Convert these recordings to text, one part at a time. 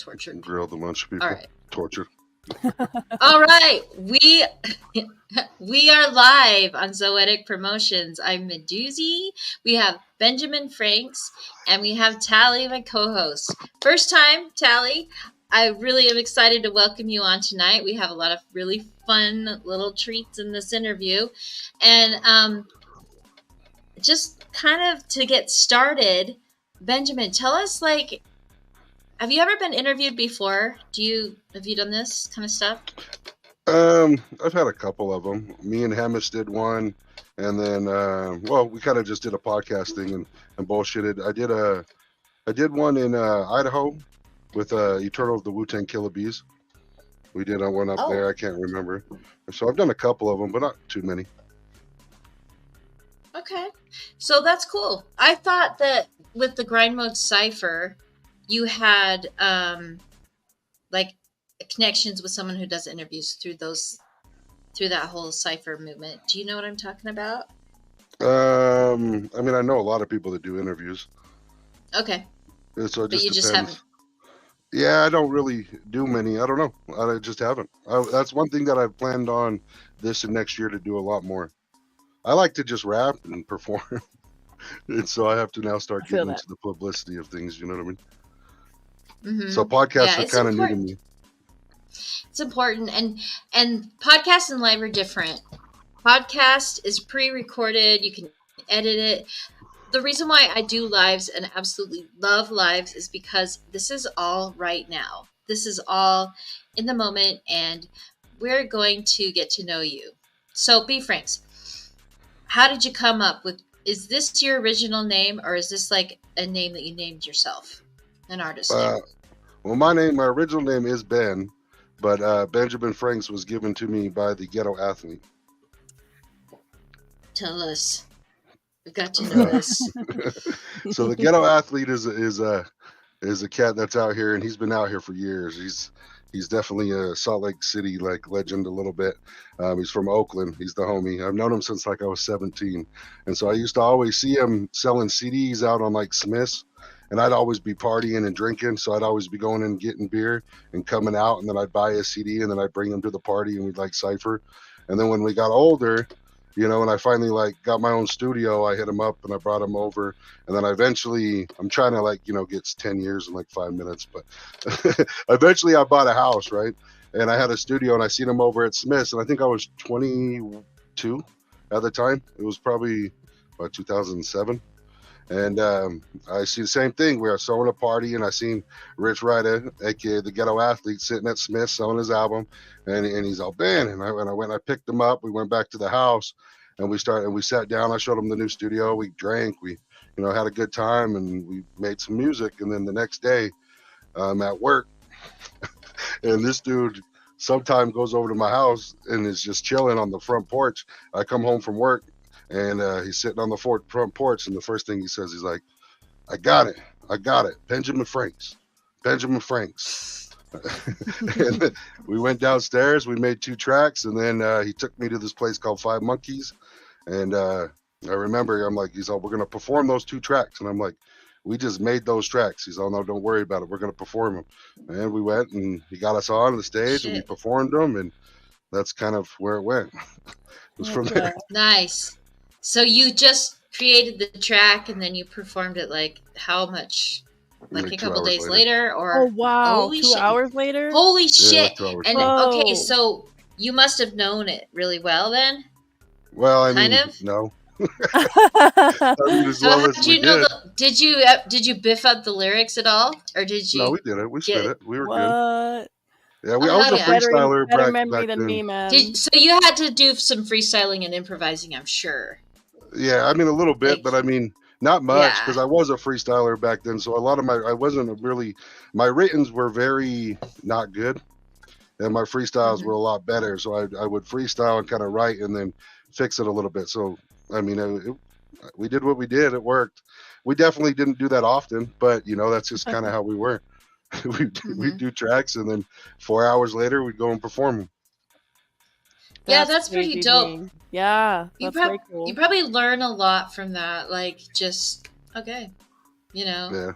tortured people. Grilled a bunch of people. All right. Tortured. All right. We are live on Zoetic Promotions. I'm Meduzi. We have Benjamin Franks, and we have Tally, my co-host. First time, Tally. I really am excited to welcome you on tonight. We have a lot of really fun little treats in this interview. And just kind of to get started, Benjamin, tell us, have you ever been interviewed before? Have you done this kind of stuff? I've had a couple of them. Me and Hamish did one, and then we kind of just did a podcast thing and bullshitted. I did one in Idaho with Eternal of the Wu-Tang Killer Bees. We did one up there. I can't remember. So I've done a couple of them, but not too many. Okay, so that's cool. I thought that with the Grind Mode Cypher, you had connections with someone who does interviews through that whole Cypher movement. Do you know what I'm talking about? I mean, I know a lot of people that do interviews. Okay. So it but you depends. Just haven't. Yeah, I don't really do many. I don't know. I just haven't. That's one thing that I've planned on this and next year to do a lot more. I like to just rap and perform. And so I have to now start getting into the publicity of things. You know what I mean? Mm-hmm. So podcasts are kind of new to me. It's important, and podcast and live are different. Podcast is pre-recorded. You can edit it. The reason why I do lives and absolutely love lives is because this is all right now. This is all in the moment, and we're going to get to know you. So, B. Franks, how did you come up with? Is this your original name, or is this like a name that you named yourself, an artist name? Well, my original name is Ben, but Benjamin Franks was given to me by the Ghetto Athlete. Tell us. We've got to know this. So the Ghetto Athlete is a cat that's out here, and he's been out here for years. He's definitely a Salt Lake City legend a little bit. He's from Oakland. He's the homie. I've known him since I was 17, and so I used to always see him selling CDs out on Smith's. And I'd always be partying and drinking, so I'd always be going in and getting beer and coming out, and then I'd buy a CD, and then I'd bring him to the party, and we'd cypher. And then when we got older, and I finally got my own studio, I hit him up and I brought him over, and then eventually I'm trying to get 10 years in 5 minutes, but eventually I bought a house, right? And I had a studio, and I seen him over at Smith's, and I think I was 22 at the time. It was probably about 2007. And I see the same thing. We were throwing a party, and I seen Rich Ryder, aka the Ghetto Athlete, sitting at Smith's selling his album, and he's all Ben. And I went, I picked him up. We went back to the house, and we sat down. I showed him the new studio. We drank. We, had a good time, and we made some music. And then the next day, I'm at work, and this dude sometime goes over to my house and is just chilling on the front porch. I come home from work. And he's sitting on the front porch, and the first thing he says, he's like, I got it. Benjamin Franks. And we went downstairs. We made 2 tracks, and then he took me to this place called Five Monkeys. And I remember, he's all, we're going to perform those 2 tracks. And I'm like, we just made those tracks. He's all, no, don't worry about it. We're going to perform them. And we went, and he got us on the stage, and we performed them, and that's kind of where it went. It was from there. Nice. So you just created the track, and then you performed it how much? A couple days later? Or oh wow, holy 2 hours later? Holy shit! And Whoa. Okay, so you must have known it really well then. Well, I mean, no. I mean, as well as we did. Did you biff up the lyrics at all, or did you? No, we did it. We spit it. We were good. Yeah, I was a freestyler back then. So you had to do some freestyling and improvising, I'm sure. Yeah, I mean a little bit, but I mean not much, because I was a freestyler back then. So a lot of my writtens were very not good, and my freestyles were a lot better. So I would freestyle and kind of write and then fix it a little bit. So I mean, we did what we did. It worked. We definitely didn't do that often, but that's just kind of how we were. We'd do tracks, and then 4 hours later we'd go and perform them. Yeah, that's pretty dope. Yeah, that's very cool. You probably learn a lot from that. Yeah.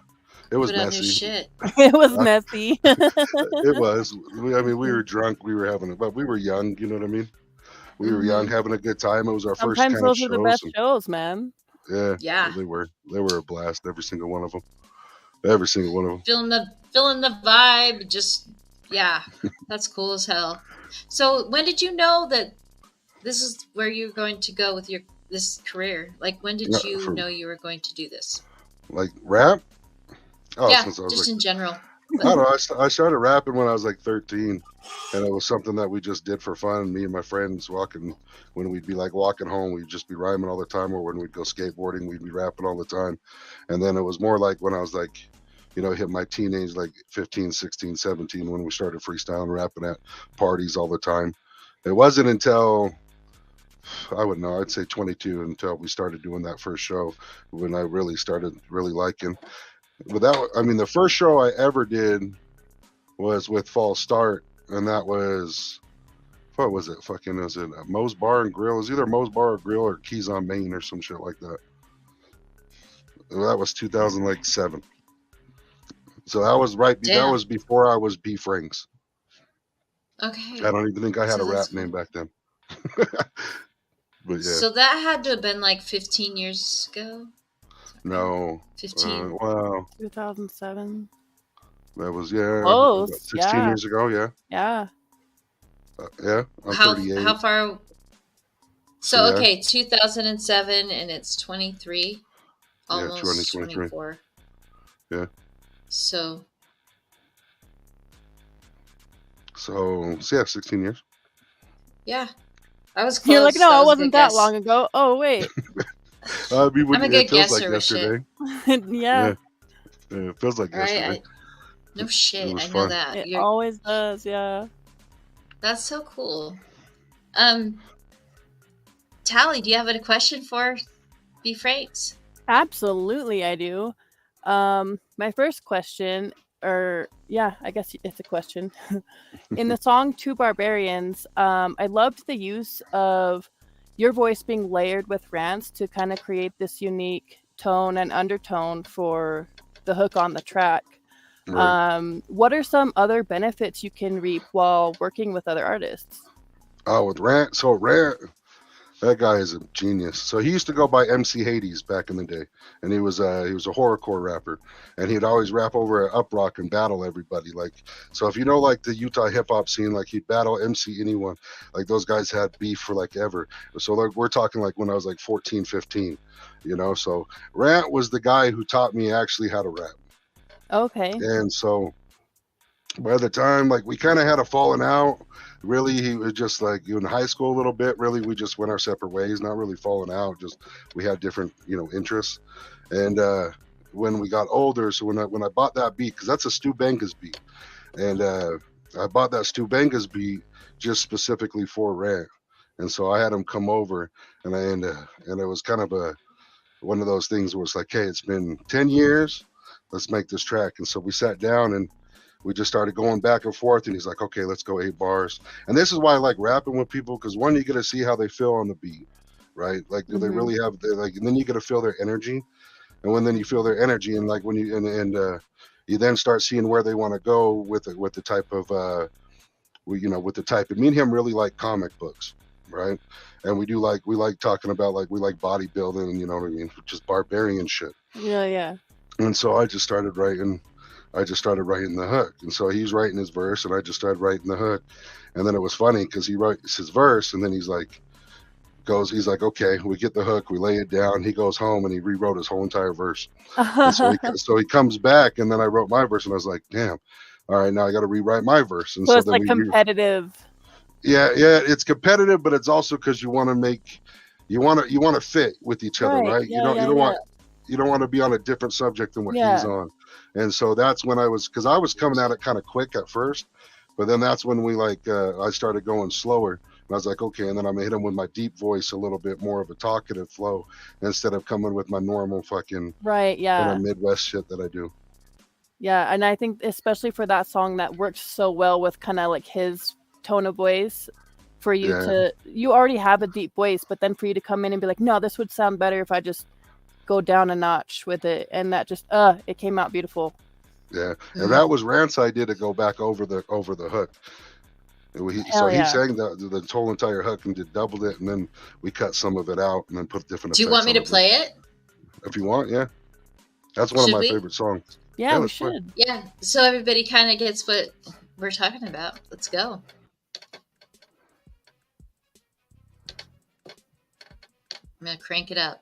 It was Put on your messy. shit. It was Uh, messy. it was. I mean, we were drunk. We were but we were young. You know what I mean? We were young, Mm-hmm. having a good time. It was our first Sometimes kind of those are the shows, best and shows, man. yeah, Yeah. they were. They were a blast. Every single one of them. Every single one of them. Feeling the vibe. Just yeah, that's cool as hell. So when did you know that this is where you're going to go with this career? Like when did you For know you were going to do this? like rap. Oh, Yeah, since I was just like, in general. I don't know. I started rapping when I was like 13, and it was something that we just did for fun. Me and my friends walking, when we'd be like walking home, we'd just be rhyming all the time, or when we'd go skateboarding, we'd be rapping all the time. And then it was more like when I was like, hit my teenage, like 15, 16, 17, when we started freestyling, rapping at parties all the time. It wasn't until I would know, I'd say 22 until we started doing that first show when I really started really liking. But I mean, the first show I ever did was with False Start, and that was, what was it? Fucking, was it Moe's Bar and Grill? It was either Moe's Bar or Grill or Keys on Main or some shit like that. That was 2007. So that was right. That Damn. was before I was B Franks. Okay. I don't even think I had So a rap that's name cool. back then. But yeah. So that had to have been like 15 years ago. No. 15. Wow. 2007. That was, yeah. Close. About 16 years ago. Yeah. Yeah. Yeah. I'm How 38. how far? So Yeah. okay, 2007, and it's 23, Yeah, almost 2023. 24. Yeah. So yeah, 16 years. yeah, I was close. You're like, no, That it was a wasn't good that guess. long ago. Oh, wait. I mean, I'm a it good feels like guesser with shit. yesterday. Yeah, Yeah, it feels like Right? yesterday. No It shit. was I know fun. that. it always does. Yeah. That's so cool. Tally, do you have a question for B Franks? Absolutely, I do. My first question, or yeah, I guess it's a question. In the song Two Barbarians, I loved the use of your voice being layered with rants to kind of create this unique tone and undertone for the hook on the track. Right. What are some other benefits you can reap while working with other artists? Oh, with Rant. So Rant, that guy is a genius. So he used to go by MC Hades back in the day, and he was a horrorcore rapper, and he'd always rap over at Uprock and battle everybody. Like, so if you know like the Utah hip hop scene, like he'd battle MC anyone. Like those guys had beef for like ever. So like we're talking like when I was like 14, 15, So Rant was the guy who taught me actually how to rap. Okay. And so by the time like we kind of had a falling out, really he was just like in high school a little bit. Really, we just went our separate ways. Not really falling out, just we had different interests. And when we got older, so when I bought that beat, because that's a Stu Bengas beat, and I bought that Stu Bengas beat just specifically for Rant. And so I had him come over, and it was kind of one of those things where it's like, hey, it's been 10 years, let's make this track. And so we sat down and we just started going back and forth, and he's like, okay, let's go 8 bars. And this is why I like rapping with people, because one, you get to see how they feel on the beat, right? Like, do they really have and then you get to feel their energy. And then you feel their energy, and like when you you then start seeing where they want to go with the type of with the type. And me and him really like comic books, right? And we like talking about we like bodybuilding, and you know what I mean, just barbarian shit. Yeah. And so I just started writing the hook. And so he's writing his verse, and I just started writing the hook. And then it was funny because he writes his verse, and then he's like, okay, we get the hook, we lay it down. He goes home and he rewrote his whole entire verse. And so he comes back, and then I wrote my verse, and I was like, damn, all right, now I got to rewrite my verse. And so so it's then like competitive. Yeah, it's competitive, but it's also because you want to fit with each other, right? Yeah, you don't want to be on a different subject than what he's on. And so that's when because I was coming at it kind of quick at first, but then that's when I started going slower, and I was like, okay, and then I'm gonna hit him with my deep voice, a little bit more of a talkative flow, instead of coming with my normal fucking Midwest shit that I do. Yeah, and I think especially for that song, that works so well with kind of like his tone of voice. For you you already have a deep voice, but then for you to come in and be like, no, this would sound better if I just go down a notch with it, and that just it came out beautiful. Yeah, and that was Rant's idea to go back over the hook. He sang the whole entire hook and doubled it, and then we cut some of it out and then put different. Do you want me to play it? If you want, yeah. That's one of my favorite songs. Yeah, we should. Play. Yeah, so everybody kind of gets what we're talking about. Let's go. I'm gonna crank it up.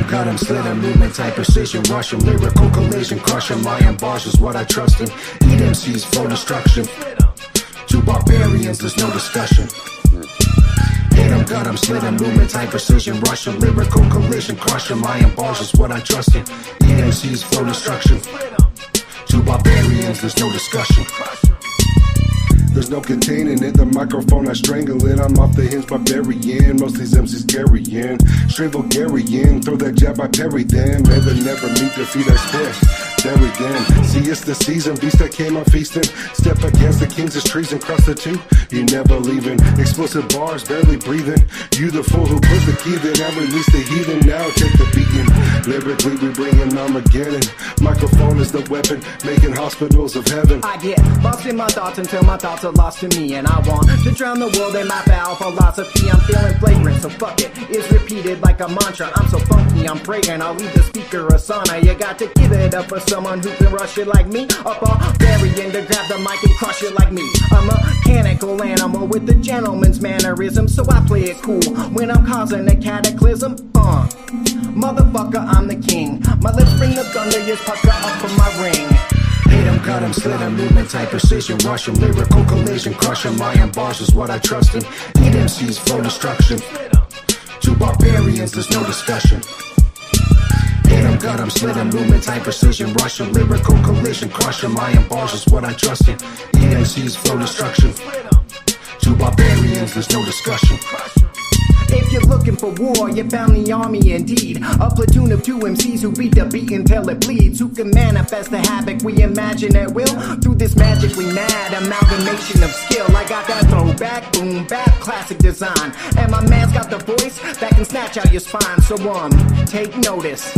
Cut him, slit him, movement type precision, rush him, lyrical collision, crush him, lion bars is what I trust in. Eat MCs for destruction. Two barbarians, there's no discussion. Hit him, cut him, slit him, movement type precision, rush him, lyrical collision, crush him, lion bars is what I trust in. Eat MCs for destruction. Two barbarians, there's no discussion. There's no containing it, the microphone I strangle it. I'm off the hinge barbarian, most these MCs carrying. Straight Bulgarian, throw that jab I parry them. Never meet defeat I spit. Bury them. See, it's the season, beast that came out feasting. Step against the kings, it's treason, cross the two. You never leaving. Explosive bars, barely breathing. You the fool who put the key, then I release the heathen. Now take the beating. Lyrically, we bring in Armageddon. Microphone is the weapon, making hospitals of heaven. I get lost in my thoughts until my thoughts are lost to me, and I want to drown the world in my foul philosophy. I'm feeling flagrant, so fuck it. It's repeated like a mantra. I'm so funky, I'm fragrant. I'll leave the speaker a sauna. You got to give it up for someone who can rush it like me. Up all burying to grab the mic and crush it like me. I'm a mechanical animal with the gentleman's mannerism, so I play it cool when I'm causing a cataclysm. Motherfucker, I'm the king. My lips bring the thunder, just pucker up from my ring. Hit him, cut him, slit him, movement type precision, rush him, lyrical collision, crush him, lion bars is what I trust in. Eat MCs for destruction. Two barbarians, there's no discussion. Hit him, cut him, slit him, movement type precision, rush him, lyrical collision, crush him, lion bars is what I trust in. Eat MCs for destruction. Two barbarians, there's no discussion. If you're looking for war, you found the army indeed. A platoon of two MCs who beat the beat until it bleeds. Who can manifest the havoc we imagine at will? Through this magically mad amalgamation of skill. I got that throwback, boom, bap, classic design. And my man's got the voice that can snatch out your spine. So take notice,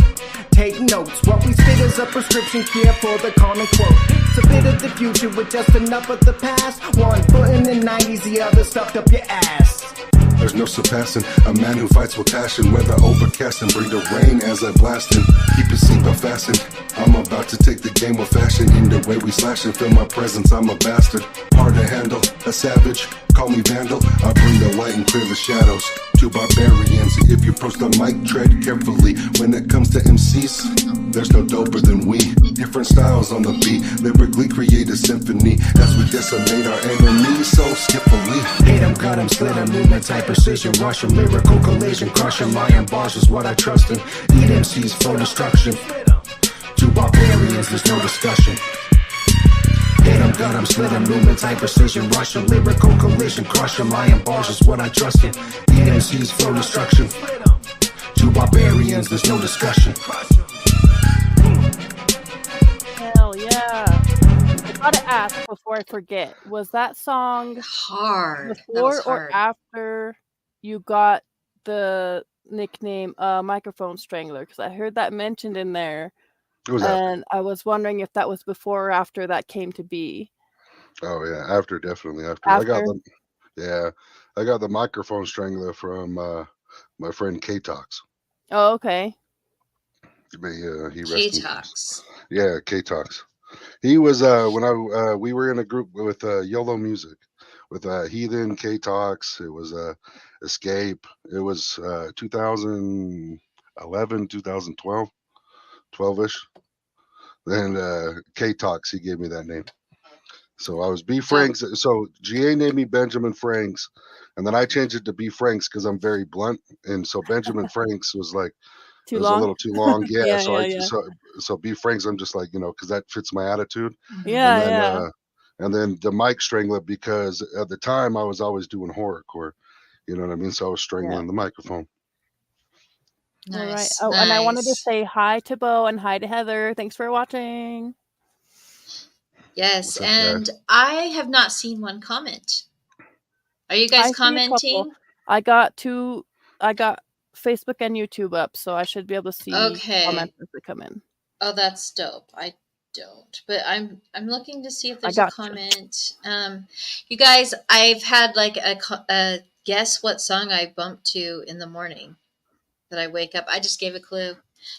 take notes. What we spit is a prescription cure for the common quote. It's a bit of the future with just enough of the past. One foot in the 90s, the other stuffed up your ass. There's no surpassing a man who fights with passion. Weather overcast and bring the rain as I blast him. Keep your seatbelt fastened. I'm about to take the game with fashion. In the way we slash and feel my presence, I'm a bastard. Hard to handle, a savage. Call me vandal. I bring the light and clear the shadows. Two barbarians. If you approach the mic, tread carefully. When it comes to MCs, there's no doper than we. Different styles on the beat. Lyrically create a symphony as we decimate our enemies so skillfully. Hit him, cut him, slit him, movement type precision, rush him, lyrical collision, crush him, lion bars is what I trust in. Eat MCs for destruction. Two barbarians, there's no discussion. Hit him, cut him, slit him, movement type precision, rush him, lyrical collision, crush him, lion bars is what I trust in. Eat MCs for destruction. Two barbarians, there's no discussion. Hell yeah. I gotta ask before I forget, was that song hard before or after you got the nickname Microphone Strangler? Because I heard that mentioned in there. And I was wondering if that was before or after that came to be. Oh yeah, after, definitely after. I got the Microphone Strangler from my friend K-Tox. Oh, okay. He K-Tox. Yeah, K-Tox. He was when we were in a group with YOLO Music with Heathen, K-Tox. It was Escape. It was 2011, 2012, 12ish. Then K-Tox, he gave me that name. So I was B Franks. So GA named me Benjamin Franks, and then I changed it to B Franks because I'm very blunt, and so Benjamin Franks was like a little too long. Yeah. So B Franks, I'm just like, because that fits my attitude. Yeah. And then the Mic Strangler, because at the time I was always doing horrorcore, you know what I mean? So I was strangling the microphone. Nice. All right. Oh, nice. And I wanted to say hi to Bo and hi to Heather. Thanks for watching. Yes, and I have not seen one comment. Are you I guys see a couple. commenting? I got Facebook and YouTube up, so I should be able to see Okay. comments as they come in. Oh, that's dope. I don't, but I'm looking to see if I there's a gotcha. comment. You guys, I've had like a guess what song I bump to in the morning that I wake up. I just gave a clue.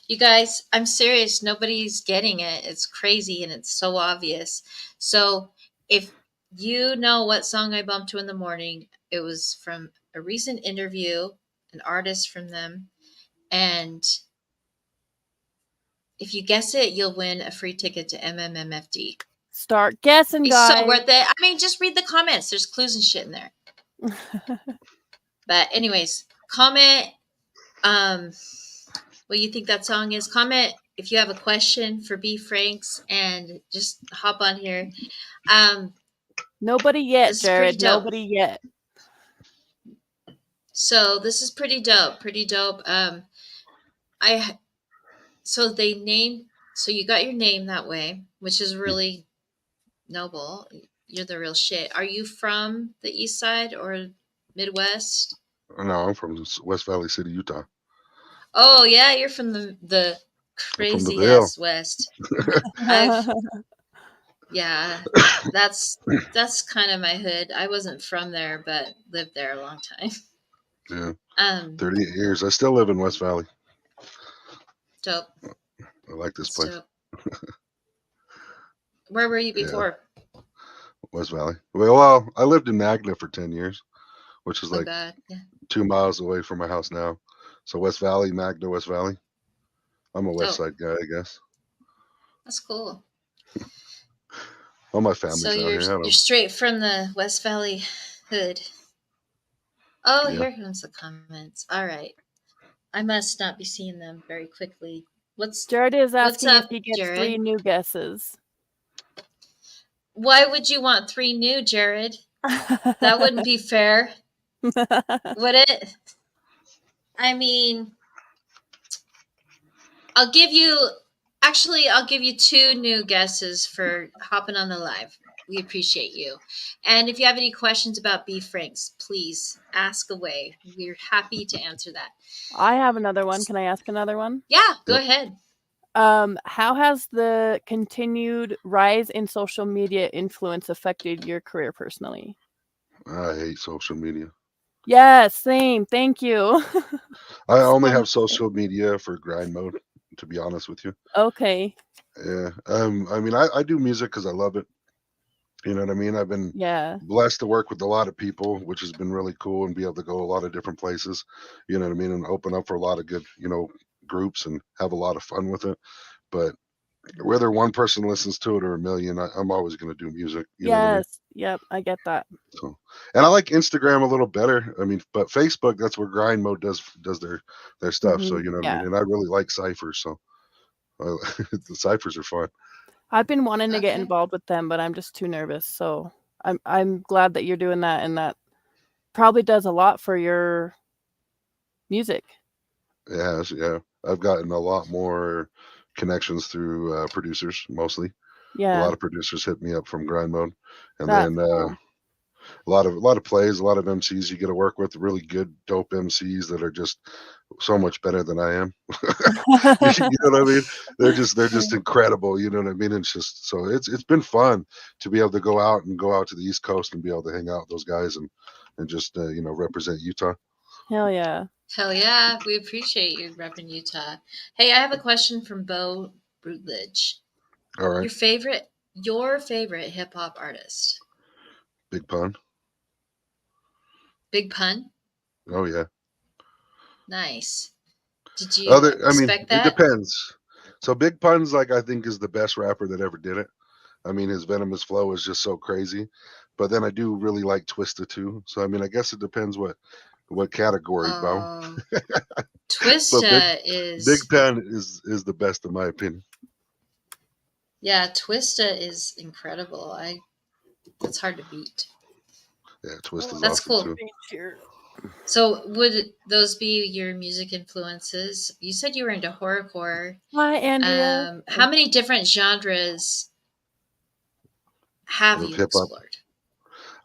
You guys, I'm serious. Nobody's getting it. It's crazy and it's so obvious. So if you know what song I bump to in the morning, it was from a recent interview, an artist from them, and if you guess it, you'll win a free ticket to MMMFD. Start guessing, It's guys. so worth it. I mean, just read the comments. There's clues and shit in there. But anyways, comment what you think that song is. Comment if you have a question for B Franks and just hop on here. Nobody yet, This is pretty Jared. dope. Nobody yet. So this is pretty dope. Pretty dope. So you got your name that way, which is really noble. You're the real shit. Are you from the East Side or Midwest? No, I'm from West Valley City, Utah. Oh yeah, you're from the I'm from the crazy Ville. ass West. Yeah, that's kind of my hood. I wasn't from there, but lived there a long time. Yeah, 38 years. I still live in West Valley. Dope. I like this That's place. dope. Where were you Yeah. before? West Valley. Well, I lived in Magna for 10 years, which is Oh like God, yeah. 2 miles away from my house now. So West Valley, Magna, West Valley. I'm a West Dope. Side guy, I guess. That's cool. All my family's So out here. I don't you're straight from the West Valley hood. Oh, Yeah. here comes the comments. All right, I must not be seeing them very quickly. Jared is asking up, if he gets Jared? 3 new guesses. Why would you want 3 new, Jared? That wouldn't be fair, would it? I mean, I'll give you 2 new guesses for hopping on the live. We appreciate you. And if you have any questions about B Franks, please ask away. We're happy to answer that. I have another one. Can I ask another one? Yeah, go ahead. How has the continued rise in social media influence affected your career personally? I hate social media. Yes, same. Thank you. I only have social media for grind mode, to be honest with you. Okay. Yeah. I mean, I do music because I love it. You know what I mean? I've been blessed to work with a lot of people, which has been really cool, and be able to go a lot of different places, you know what I mean, and open up for a lot of good, groups and have a lot of fun with it. But whether one person listens to it or a million, I'm always going to do music. You know what I mean? Yep, I get that. So, and I like Instagram a little better. I mean, but Facebook, that's where grind mode does their stuff. So, you know what I mean? And I really like ciphers. So the ciphers are fun. I've been wanting to get involved with them, but I'm just too nervous. So I'm glad that you're doing that, and that probably does a lot for your music. Yeah. I've gotten a lot more connections through producers, mostly. A lot of producers hit me up from grind mode, and then a lot of plays, a lot of MCs you get to work with, really good, dope MCs that are just so much better than I am. You know what I mean? They're just incredible. You know what I mean? It's just so it's been fun to be able to go out to the East Coast and be able to hang out with those guys and just represent Utah. Hell yeah. Hell yeah. We appreciate you repping Utah. Hey, I have a question from Bo Rutledge. All right. Your favorite hip hop artist? Big Pun. Big Pun? Oh yeah. Nice. Did you expect that? It depends. So Big Pun's I think is the best rapper that ever did it. I mean, his venomous flow is just so crazy. But then I do really like Twista too. So I mean, I guess it depends what category, Bo. Twista is Big Pun is the best in my opinion. Yeah, Twista is incredible. It's hard to beat. Yeah, Twista's That's awesome cool. Too. So would those be your music influences? You said you were into horrorcore. Hi, Andrea. How many different genres have you explored?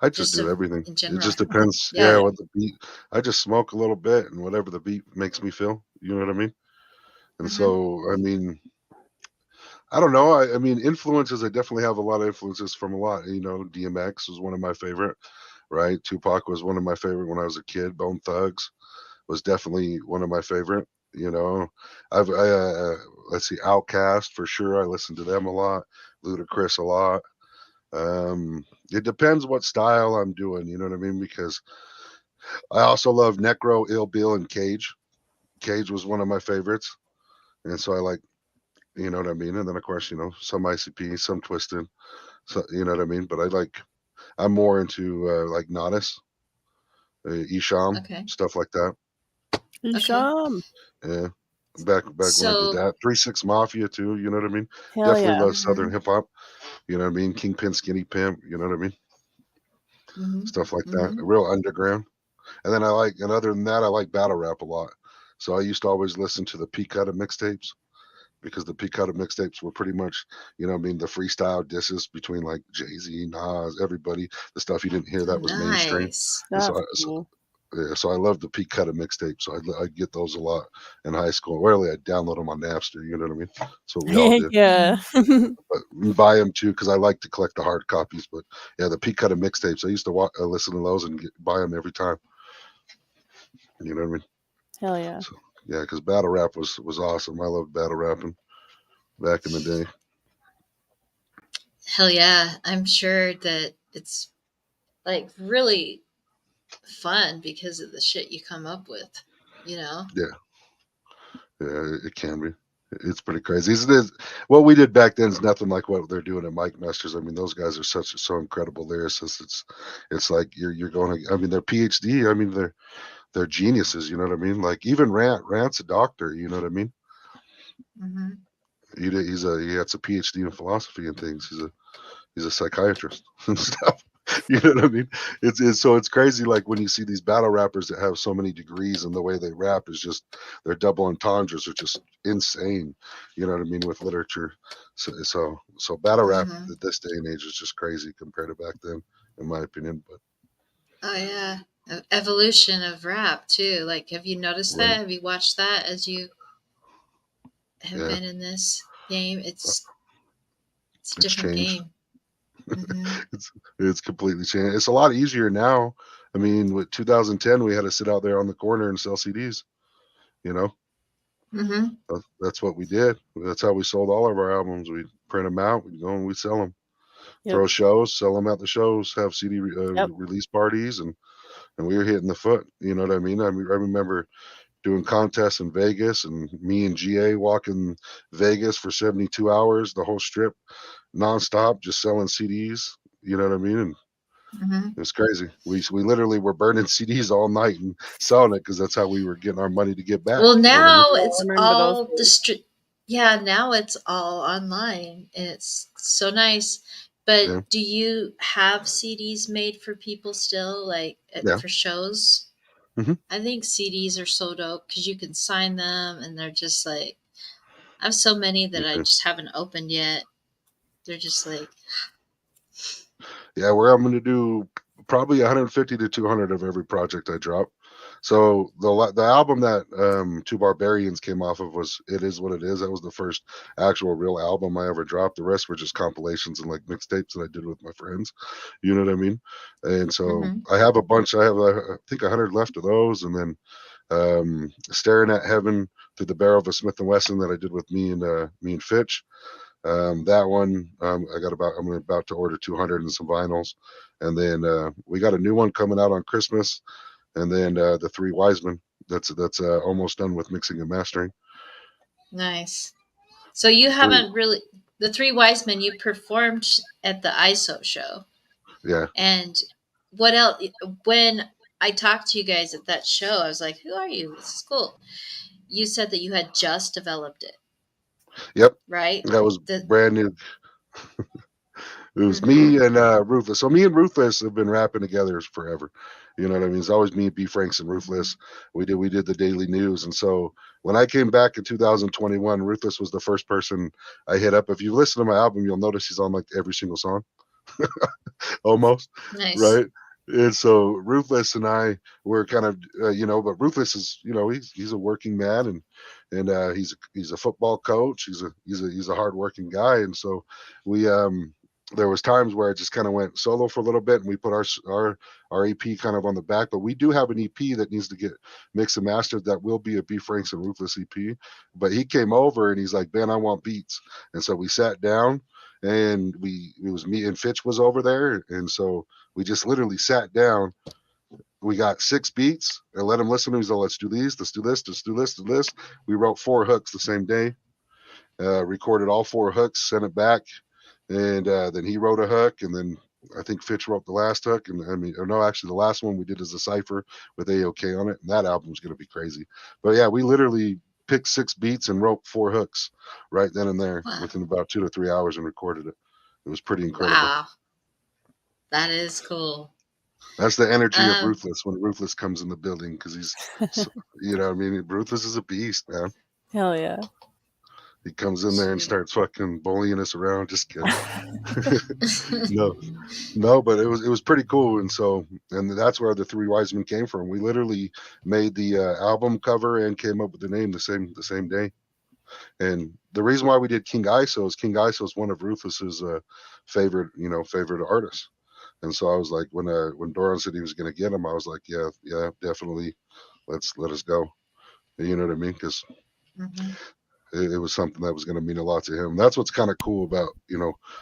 I just just do everything. in It general? just depends. Yeah, Yeah. what the beat. I just smoke a little bit and whatever the beat makes me feel. You know what I mean? And Hmm. so, I mean, I don't know. I mean, influences. I definitely have a lot of influences from a lot. You know, DMX was one of my favorite. Right, Tupac was one of my favorite when I was a kid. Bone Thugs was definitely one of my favorite. You know, let's see, Outkast for sure. I listen to them a lot. Ludacris a lot. It depends what style I'm doing. You know what I mean? Because I also love Necro, Ill Bill, and Cage. Cage was one of my favorites, and so I like, you know what I mean. And then of course, you know, some ICP, some Twisted, so you know what I mean. But I'm more into like Nodis, Isham, Okay. stuff like that. Okay. Isham. Yeah. Back when I did So, that. 3-6 Mafia too, you know what I mean? Hell Definitely yeah. love Southern hmm hip hop. You know what I mean? Kingpin, Skinny Pimp, you know what I mean? hmm Stuff like that. hmm Real underground. And then and other than that, I like battle rap a lot. So I used to always listen to the P Cutta mixtapes because the P Cutta mixtapes were pretty much, you know what I mean, the freestyle disses between like Jay-Z, Nas, everybody, the stuff you didn't hear Oh, that was mainstream. nice. And That's cool. yeah, so I love the Pete Cutta mixtape. So I get those a lot in high school. Rarely I download them on Napster. You know what I mean? That's what we all did. Yeah. But we buy them too because I like to collect the hard copies. But yeah, the Pete Cutta mixtapes. I used to listen to those and buy them every time. You know what I mean? Hell yeah. So yeah, because battle rap was awesome. I loved battle rapping back in the day. Hell yeah. I'm sure that it's like really fun because of the shit you come up with, you know? Yeah, yeah, it can be. It's pretty crazy. What we did back then is nothing like what they're doing at Mike Masters. I mean, those guys are so incredible lyricists. It's like you're going. I mean, they're PhD. I mean, they're geniuses. You know what I mean? Like even Rant's a doctor. You know what I mean? Hmm. He has a PhD in philosophy and things. He's a psychiatrist and stuff. You know what I mean? It's crazy. Like when you see these battle rappers that have so many degrees and the way they rap is just their double entendres are just insane. You know what I mean with literature. So battle rap Hmm. at this day and age is just crazy compared to back then, in my opinion. But Oh, yeah. Evolution of rap, too. Like, have you noticed right, that? Have you watched that as you have yeah, been in this game? It's a it's different changed. game. Hmm. It's completely changed. It's a lot easier now. I mean, with 2010, we had to sit out there on the corner and sell CDs. You know, Hmm. that's what we did. That's how we sold all of our albums. We print them out, we go and we sell them. Yep. Throw shows, sell them at the shows, have CD Yep. release parties, and we were hitting the foot. You know what I mean? I remember doing contests in Vegas, and me and GA walking Vegas for 72 hours, the whole strip, nonstop, just selling CDs. You know what I mean? And Hmm. it was crazy. We literally were burning CDs all night and selling it because that's how we were getting our money to get back. Well, You know what I mean? now Yeah, it's I remember those all days. Yeah, now it's all online, and it's so nice. Yeah, But do you have CDs made for people still, like yeah. for shows? Hmm. I think CDs are so dope because you can sign them, and they're just like I have so many Me that I too. just haven't opened yet. They're just like, Yeah, where I'm going to do probably 150 to 200 of every project I drop. So the album that Two Barbarians came off of was It Is What It Is. That was the first actual real album I ever dropped. The rest were just compilations and like mixtapes that I did with my friends. You know what I mean? And so hmm. I have a bunch. I have I think 100 left of those, and then Staring at Heaven Through the Barrel of a Smith and Wesson that I did with me and Fitch. That one, I'm about to order 200 and some vinyls, and then we got a new one coming out on Christmas, and then the Three Wise Men. That's almost done with mixing and mastering. Nice. So you Three, haven't really the Three Wise Men. You performed at the ISO show, yeah, and what else? When I talked to you guys at that show, I was like, "Who are you? This is cool." You said that you had just developed it, yep, right? that was The brand new. It was hmm. me and Ruthless. So me and Ruthless have been rapping together forever. You know what I mean? It's always me, B Franks, and Hmm. Ruthless. We did the daily news, and so when I came back in 2021, Ruthless was the first person I hit up. If you listen to my album, you'll notice he's on like every single song. almost, Nice. right? And so Ruthless and I were kind of, but Ruthless is, he's a working man, and he's a football coach. He's a hardworking guy, and so we there was times where I just kind of went solo for a little bit, and we put our EP kind of on the back. But we do have an EP that needs to get mixed and mastered. That will be a B Franks and Ruthless EP. But he came over and he's like, Ben, I want beats, and so we sat down. And it was me and Fitch was over there, and so we just literally sat down. We got 6 beats and let him listen to. He's like, let's do these, let's do this, let's do this, do this. We wrote 4 hooks the same day, recorded all 4 hooks, sent it back, and then he wrote a hook, and then I think Fitch wrote the last hook, and actually the last one we did is a cipher with AOK on it, and that album's gonna be crazy. But yeah, we literally picked 6 beats and wrote 4 hooks right then and there within about 2 to 3 hours and recorded it. It was pretty incredible. Wow. That is cool. That's the energy of Ruthless when Ruthless comes in the building, because he's, Ruthless is a beast, man. Hell yeah. He comes in there and starts fucking bullying us around. Just kidding. No, but it was pretty cool. And that's where the 3 Wise Men came from. We literally made the album cover and came up with the name the same day. And the reason why we did King ISO is one of Ruthless's favorite artists. And so I was like, when Doron said he was going to get him, I was like, yeah, definitely, let us go. You know what I mean? Because it was something that was going to mean a lot to him. That's what's kind of cool about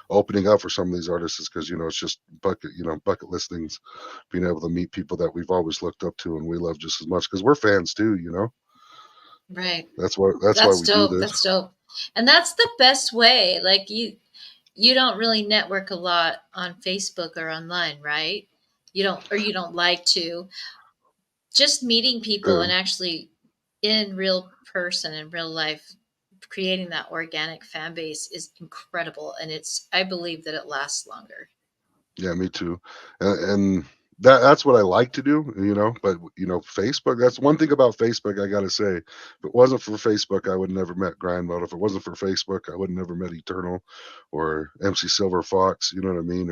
opening up for some of these artists, is because it's just bucket listings, being able to meet people that we've always looked up to and we love just as much, because we're fans too. Right. That's why we dope. do this. That's dope. And that's the best way. Like you don't really network a lot on Facebook or online, right? You don't like to. Just meeting people and actually in real person, in real life, creating that organic fan base is incredible. And I believe that it lasts longer. Yeah, me too. And that's what I like to do, but Facebook, that's one thing about Facebook I gotta say. If it wasn't for Facebook, I would never met Grind Mode. If it wasn't for Facebook, I would never met Eternal or MC Silver Fox, you know what I mean?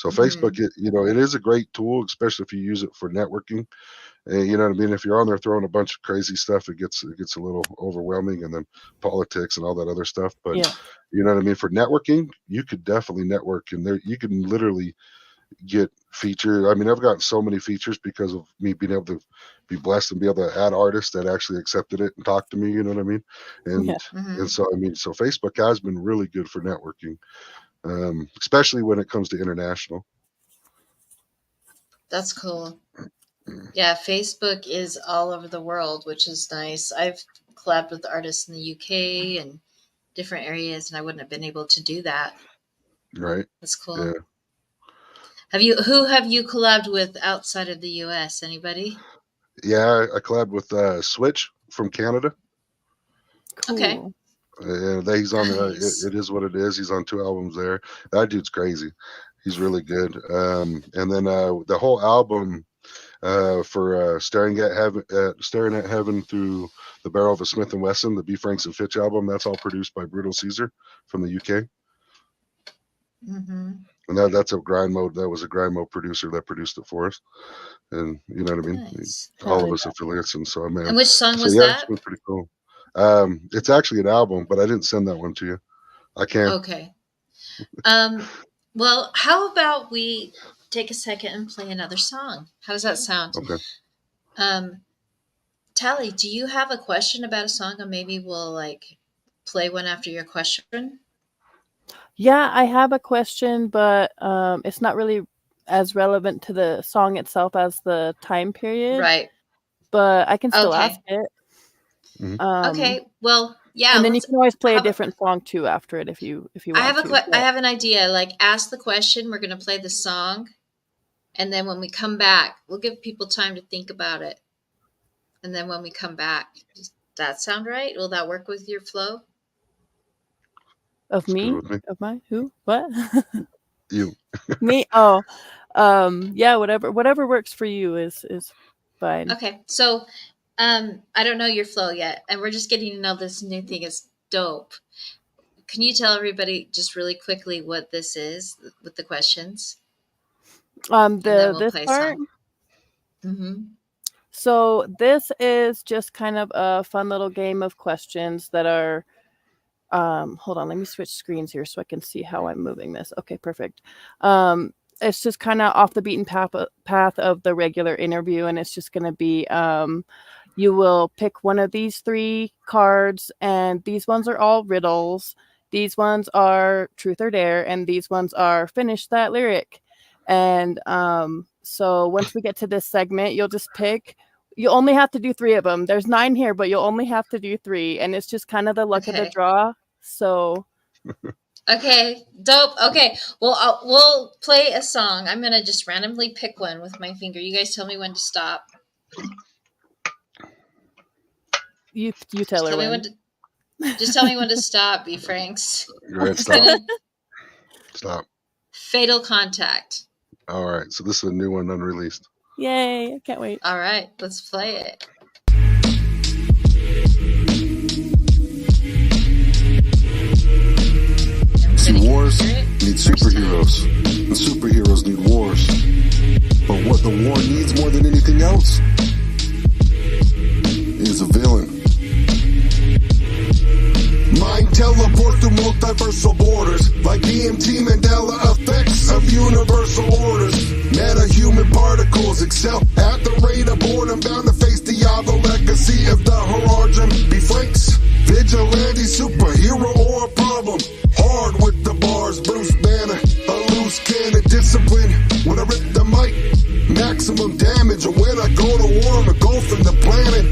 Facebook, it is a great tool, especially if you use it for networking. And you know what I mean? If you're on there throwing a bunch of crazy stuff, it gets a little overwhelming, and then politics and all that other stuff. But you know what I mean? For networking, you could definitely network, and there you can literally get featured. I mean, I've gotten so many features because of me being able to be blessed and be able to add artists that actually accepted it and talked to me, you know what I mean? And so Facebook has been really good for networking, especially when it comes to international. That's cool. Yeah, Facebook is all over the world, which is nice. I've collabed with artists in the UK and different areas, and I wouldn't have been able to do that. Right. That's cool. Yeah. Who have you collabed with outside of the US? Anybody? Yeah, I collabed with Switch from Canada. Cool. Okay. He's on Nice. It Is What It Is. He's on 2 albums there. That dude's crazy. He's really good. And then the whole album for Staring at Heaven Through the Barrel of a Smith & Wesson, the B Franks and Fitch album, that's all produced by Brutal Caesar from the UK. And that's a Grind Mode. That was a Grind Mode producer that produced it for us. And you know what I mean? Nice. All of us affiliates. And so, man. And which song was that? It's been pretty cool. It's actually an album, but I didn't send that one to you. I can. Okay. Well, how about we take a second and play another song? How does that sound? Okay. Tally, do you have a question about a song, or maybe we'll play one after your question? Yeah, I have a question, but it's not really as relevant to the song itself as the time period. Right. But I can still ask it. Okay. Well, yeah. And then you can always play a different song too after it if you want I have an idea. Ask the question. We're going to play the song, and then when we come back, we'll give people time to think about it. And then when we come back, does that sound right? Will that work with your flow? Of me? Of my who? What? You. Me? Oh, yeah. Whatever works for you is fine. Okay. So, I don't know your flow yet, and we're just getting to know this new thing. Is dope can you tell everybody just really quickly what this is with the questions? And then we'll This play a part. song. Mm-hmm. So this is just kind of a fun little game of questions that are. Hold on, let me switch screens here so I can see how I'm moving this. Okay, perfect. It's just kind of off the beaten path of the regular interview, and it's just going to be you will pick one of these 3 cards, and these ones are all riddles. These ones are truth or dare, and these ones are finish that lyric. And so once we get to this segment, you'll just pick. You only have to do 3 of them. There's 9 here, but you'll only have to do 3, and it's just kind of the luck of the draw. So. Okay, dope. Okay, well, we'll play a song. I'm gonna just randomly pick one with my finger. You guys tell me when to stop. You tell her when. Just tell me when to stop, B. Franks. Go ahead, stop. Stop. Fatal Contact. All right, so this is a new one, unreleased. Yay, I can't wait. All right, let's play it. See, wars need superheroes, and superheroes need wars. But what the war needs more than anything else is a villain. Mind teleport through multiversal borders, like DMT Mandela effects of universal orders. Meta-human particles excel at the rate of boredom, bound to face the Diablo legacy of the Hararjum. Be Franks, vigilante, superhero, or a problem. Hard with the bars, Bruce Banner, a loose cannon, discipline. When I rip the mic, maximum damage. And when I go to war, I'm engulfing the planet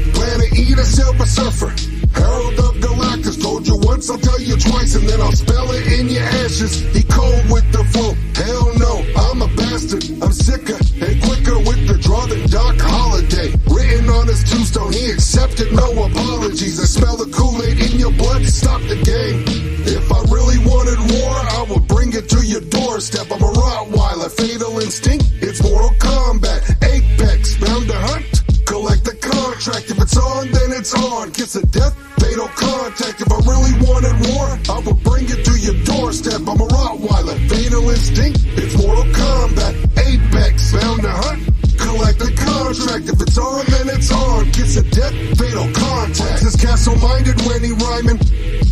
eater, Silver Surfer. Herald of Galactus, told you once, I'll tell you twice, and then I'll spell it in your ashes. He cold with the flow, hell no, I'm a bastard. I'm sicker and quicker with the draw than Doc Holliday. Written on his tombstone, he accepted no apologies. I smell the Kool-Aid in your blood, stop the game. If I really wanted war, I would bring it to your doorstep. I'm a Rottweiler, fatal instinct, it's Mortal Kombat. Apex, bound to hunt, collect the contract. If it's on, then it's on. Kiss of death, fatal contact. If I really wanted war, I would bring it to your doorstep. I'm a Rottweiler, fatal instinct, it's Mortal Kombat. Apex, bound to hunt, collect the contract. If it's on, then it's on. Kiss of death, fatal contact. This castle-minded when he rhyming.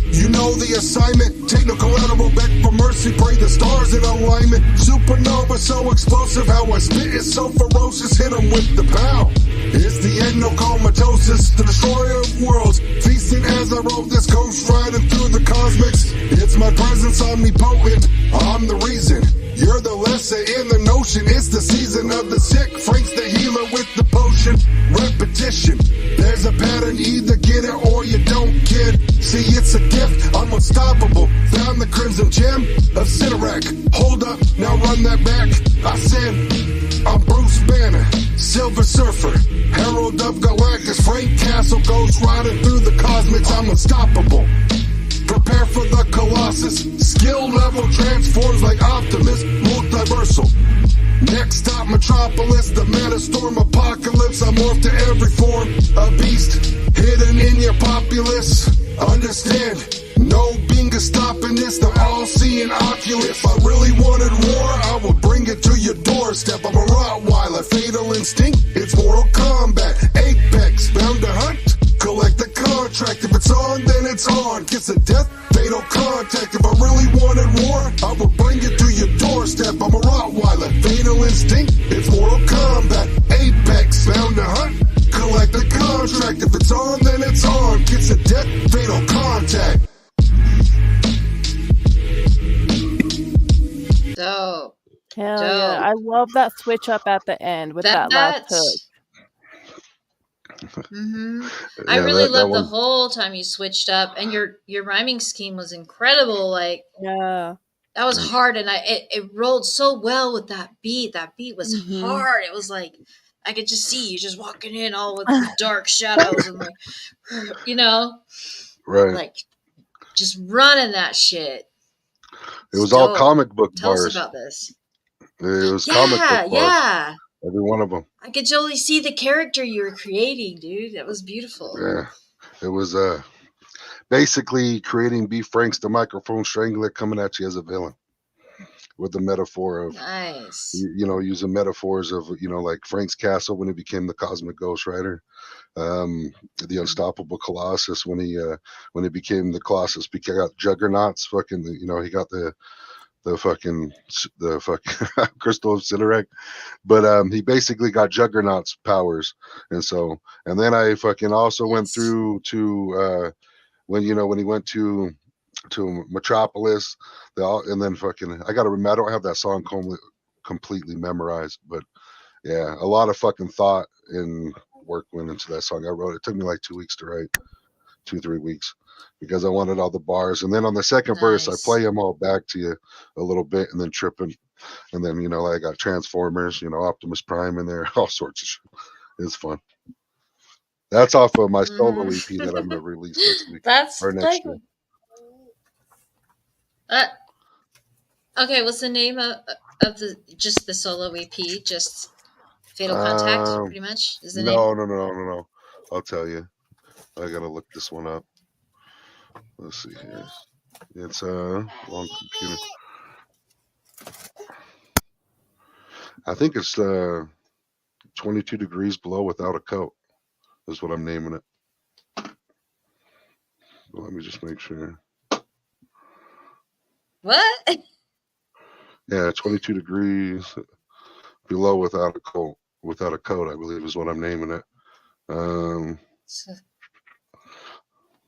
You know the assignment. Take no collateral, back for mercy. Pray the stars in alignment. Supernova so explosive. How I spit is so ferocious. Hit him with the pow. It's the end, no comatosis. The destroyer of worlds. Feasting as I rove this coast, riding through the cosmics. It's my presence omnipotent. I'm the reason. You're the lesser in the notion. It's the season of the sick. Frank's the healer with the potion. Repetition. There's a pattern. Either get it or you don't, kid. See, it's a gift. I'm unstoppable. Found the crimson gem of Sidorak. Hold up, now run that back. I said, I'm Bruce Banner, Silver Surfer, Herald of Galactus. Frank Castle goes riding through the cosmics. I'm unstoppable. Prepare for the Colossus. Skill level transforms like Optimus. Multiversal. Next stop, Metropolis. The Metastorm apocalypse. I morph to every form. A beast hidden in your populace. Understand, no being is stopping this. The all-seeing Oculus. If I really wanted war, I would bring it to your doorstep. I'm a Rottweiler, fatal instinct. It's Mortal Kombat. Apex, bound to hunt. Collect the contract. If it's on, then it's on. Kiss of death, fatal contact. If I really wanted war, I would bring it to your doorstep. I'm a Rottweiler, fatal instinct. It's Mortal Kombat. Apex, bound to hunt. Collect the contract. If it's on, then it's on. Kiss of death, fatal contact. Dope. Hell yeah. I love that switch up at the end with that last hook. Mm-hmm. I really loved the whole time you switched up, and your rhyming scheme was incredible. Like, yeah, that was hard, and it rolled so well with that beat. That beat was hard. It was like I could just see you just walking in all with the dark shadows and like, you know, right, like just running that shit. It was all comic book Tell bars. us about this. It was comic book bars. Yeah. Every one of them. I could totally see the character you were creating, dude. That was beautiful. Yeah, it was basically creating B. Franks, the microphone strangler, coming at you as a villain with the metaphor of, Nice. using metaphors of, like Frank's Castle when he became the Cosmic Ghost Rider, the Unstoppable Colossus when he became the Colossus, because he got Juggernauts, fucking, he got the fucking Crystal of Cinerec, but he basically got Juggernaut's powers, and then I fucking also went through to when he went to Metropolis, and then fucking I don't have that song completely memorized, but yeah, a lot of fucking thought and work went into that song. I wrote it took me like 2 weeks to write, 2-3 weeks, because I wanted all the bars. And then on the second verse, I play them all back to you a little bit, and then tripping, and then I got Transformers, Optimus Prime in there, all sorts of shit. It's fun. That's off of my solo EP that I'm gonna release next week. That's or next year. Okay, what's the name of the solo EP? Just Fatal Contact, pretty much is the name. No. I'll tell you. I gotta look this one up. Let's see here. It's long computer. I think it's 22 Degrees Below Without a Coat is what I'm naming it. Let me just make sure. What? Yeah, 22 Degrees Below Without a Coat. Without a Coat, I believe, is what I'm naming it.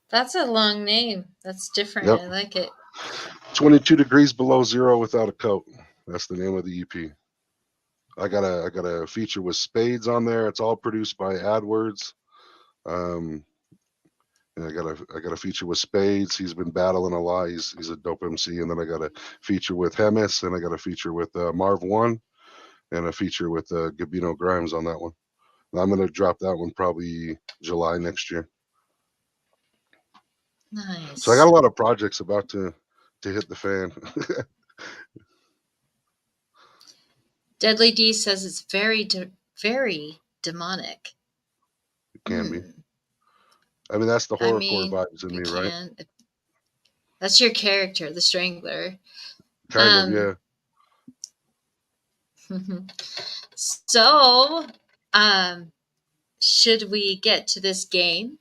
That's a long name. That's different. Yep. I like it. 22 Degrees Below Zero Without a Coat. That's the name of the EP. I got a feature with Spades on there. It's all produced by AdWords. And I got a feature with Spades. He's been battling a lot. He's a dope MC. And then I got a feature with Hemis, and I got a feature with Marv One, and a feature with Gabino Grimes on that one. And I'm gonna drop that one probably July next year. Nice. So I got a lot of projects about to hit the fan. Deadly D says it's very, very demonic. It can be. I mean, that's the horrorcore vibes in me, right? That's your character, the Strangler. Kind of, yeah. So, should we get to this game,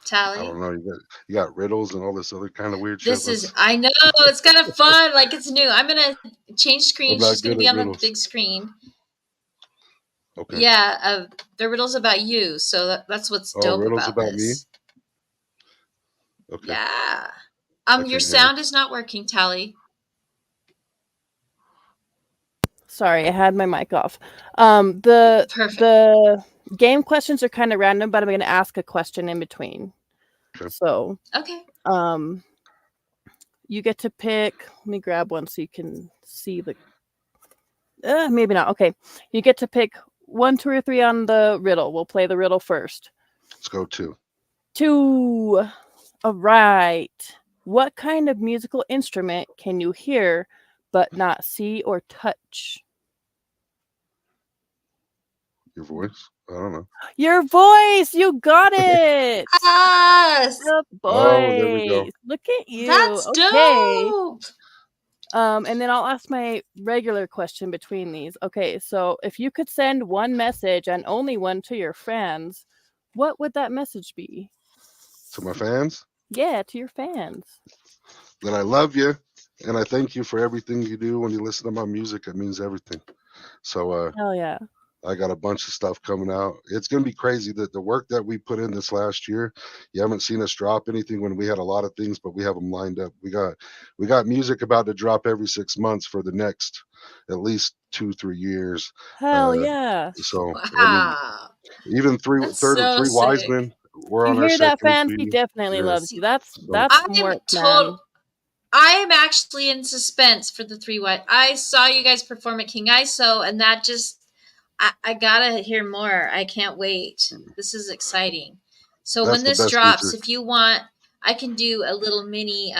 Tally? I don't know. You got riddles and all this other kind of weird this shit. I know, it's kind of fun. Like, it's new. I'm going to change screens. She's going to be on the big screen. Okay. Yeah, the riddle's about you. So that's what's dope riddles about me? this. Okay. Yeah. Your sound is not working, Tally. Sorry, I had my mic off. The game questions are kind of random, but I'm going to ask a question in between. Okay. So, okay. You get to pick. Let me grab one so you can see the. Maybe not. Okay, you get to pick 1, 2, or 3 on the riddle. We'll play the riddle first. Let's go 2. 2. All right. What kind of musical instrument can you hear but not see or touch? Your voice? I don't know. Your voice! You got it! Yes! Good boy. Oh, there we go. Look at you. That's okay. dope! And then I'll ask my regular question between these. Okay, so if you could send one message and only one to your fans, what would that message be? To my fans? Yeah, to your fans. That I love you, and I thank you for everything you do when you listen to my music. It means everything. So, hell yeah. I got a bunch of stuff coming out. It's going to be crazy that the work that we put in this last year, you haven't seen us drop anything when we had a lot of things, but we have them lined up. We got music about to drop every 6 months for the next at least 2-3 years. Hell yeah. So, wow. I mean, even Three Wise Men. We're on you our hear that, fans? EP. He definitely loves you. That's work, man. I am actually in suspense for the 3 Wise. I saw you guys perform at King ISO, and that just... I gotta hear more. I can't wait. This is exciting. So when this drops, if you want, I can do a little mini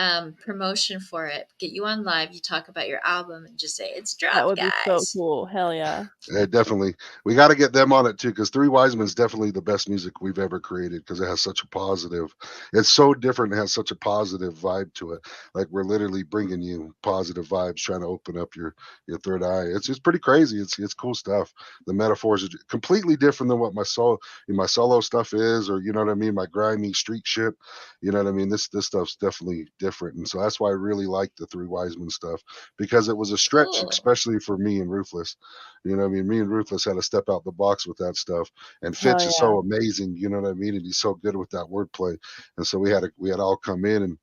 promotion for it. Get you on live. You talk about your album and just say it's That dropped, would be so guys. cool. Hell yeah. Definitely. We got to get them on it too, because Three Wise Men's definitely the best music we've ever created, because it has such a positive, it's so different. It has such a positive vibe to it. Like we're literally bringing you positive vibes, trying to open up your third eye. It's pretty crazy. It's cool stuff. The metaphors are completely different than what my solo stuff is, or you know what I mean, my grimy street shit. You know what I mean? This stuff's definitely different. And so that's why I really like the Three Wise Men stuff, because it was a stretch, Cool. especially for me and Ruthless. You know what I mean? Me and Ruthless had to step out the box with that stuff. And Hell Fitch is yeah. so amazing, you know what I mean? And he's so good with that wordplay. And so we had all come in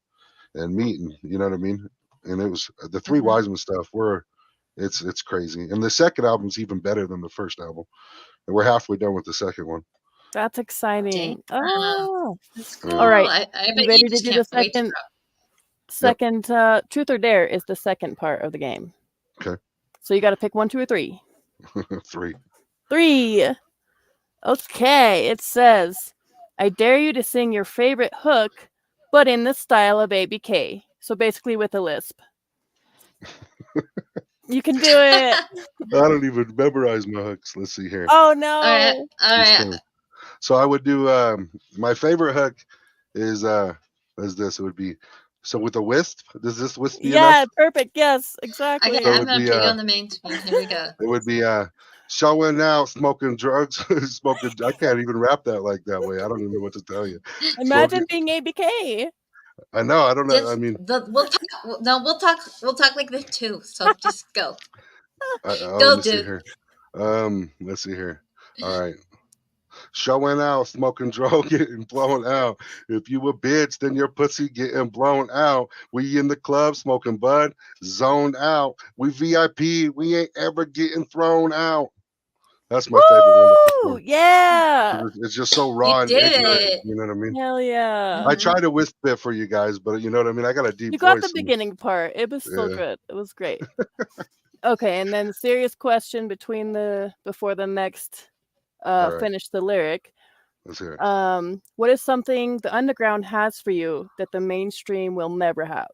and meet, and you know what I mean? And it was the Three Mhm. Wise Men stuff. It's crazy. And the second album's even better than the first album. And we're halfway done with the second one. That's exciting. Damn. Oh. That's Yeah. cool. All right. I You bet ready you to just do the can't wait to second Truth or Dare is the second part of the game. Okay. So you got to pick 1, 2, or 3. 3. 3. Okay. It says, I dare you to sing your favorite hook, but in the style of ABK. So basically with a lisp. You can do it. I don't even memorize my hooks. Let's see here. Oh All right. no. All right. So I would do my favorite hook is this. It would be, so with a wisp. Does this wisp be Yeah, enough? perfect. Yes, exactly. Okay, So it I'm would gonna be, put you on the main screen. Here we go. It would be showing out, smoking drugs, smoking. I can't even rap that like that way. I don't even know what to tell you. Imagine being ABK. I know. I don't know. I Just mean, we'll talk like this too. So just go. let Go, me see dude. here. Let's see here. All right. Showing out, smoking drug, getting blown out. If you a bitch, then your pussy getting blown out. We in the club smoking bud, zoned out. We VIP, we ain't ever getting thrown out. That's my favorite one to Woo! perform. Yeah. It's just so raw and did ignorant. it. You know what I mean? Hell yeah. I tried to wisp it for you guys, but you know what I mean? I got a deep You got voice. the beginning part. It was so Yeah. good. It was great. Okay, and then serious question before the next right. finish the lyric. Let's hear it. What is something the underground has for you that the mainstream will never have?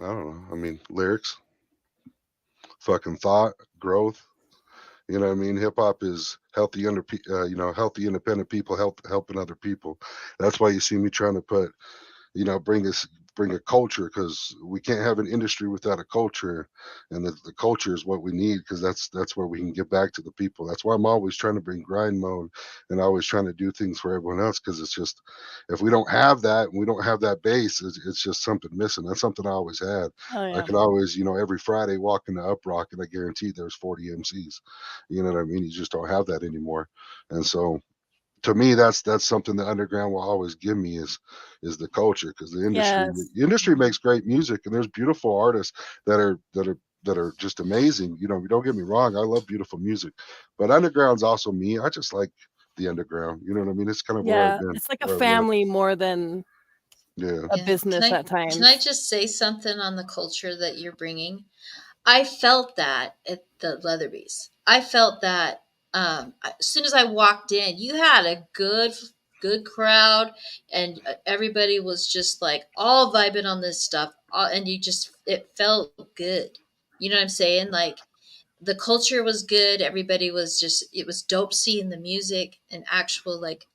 I don't know. I mean, lyrics, fucking thought, growth. You know what I mean? Hip hop is healthy healthy independent people helping other people. That's why you see me trying to put, bring a culture, because we can't have an industry without a culture, and the culture is what we need, because that's where we can get back to the people. That's why I'm always trying to bring grind mode and always trying to do things for everyone else, because it's just, if we don't have that and we don't have that base, it's just something missing. That's something I always had. Oh yeah. I could always, every Friday walk into Uprock and I guarantee there's 40 MCs. You know what I mean? You just don't have that anymore. And so to me, that's something the underground will always give me is the culture, because the industry makes great music, and there's beautiful artists that are just amazing. Don't get me wrong, I love beautiful music, but underground's also me. I just like the underground. You know what I mean? It's kind of where I've been. It's like a family more than a business at times. Can I just say something on the culture that you're bringing? I felt that at the Leatherby's. I felt that as soon as I walked in, you had a good crowd, and everybody was just like all vibing on this stuff, and it felt good. You know what I'm saying? Like the culture was good. Everybody was it was dope seeing the music, and actual like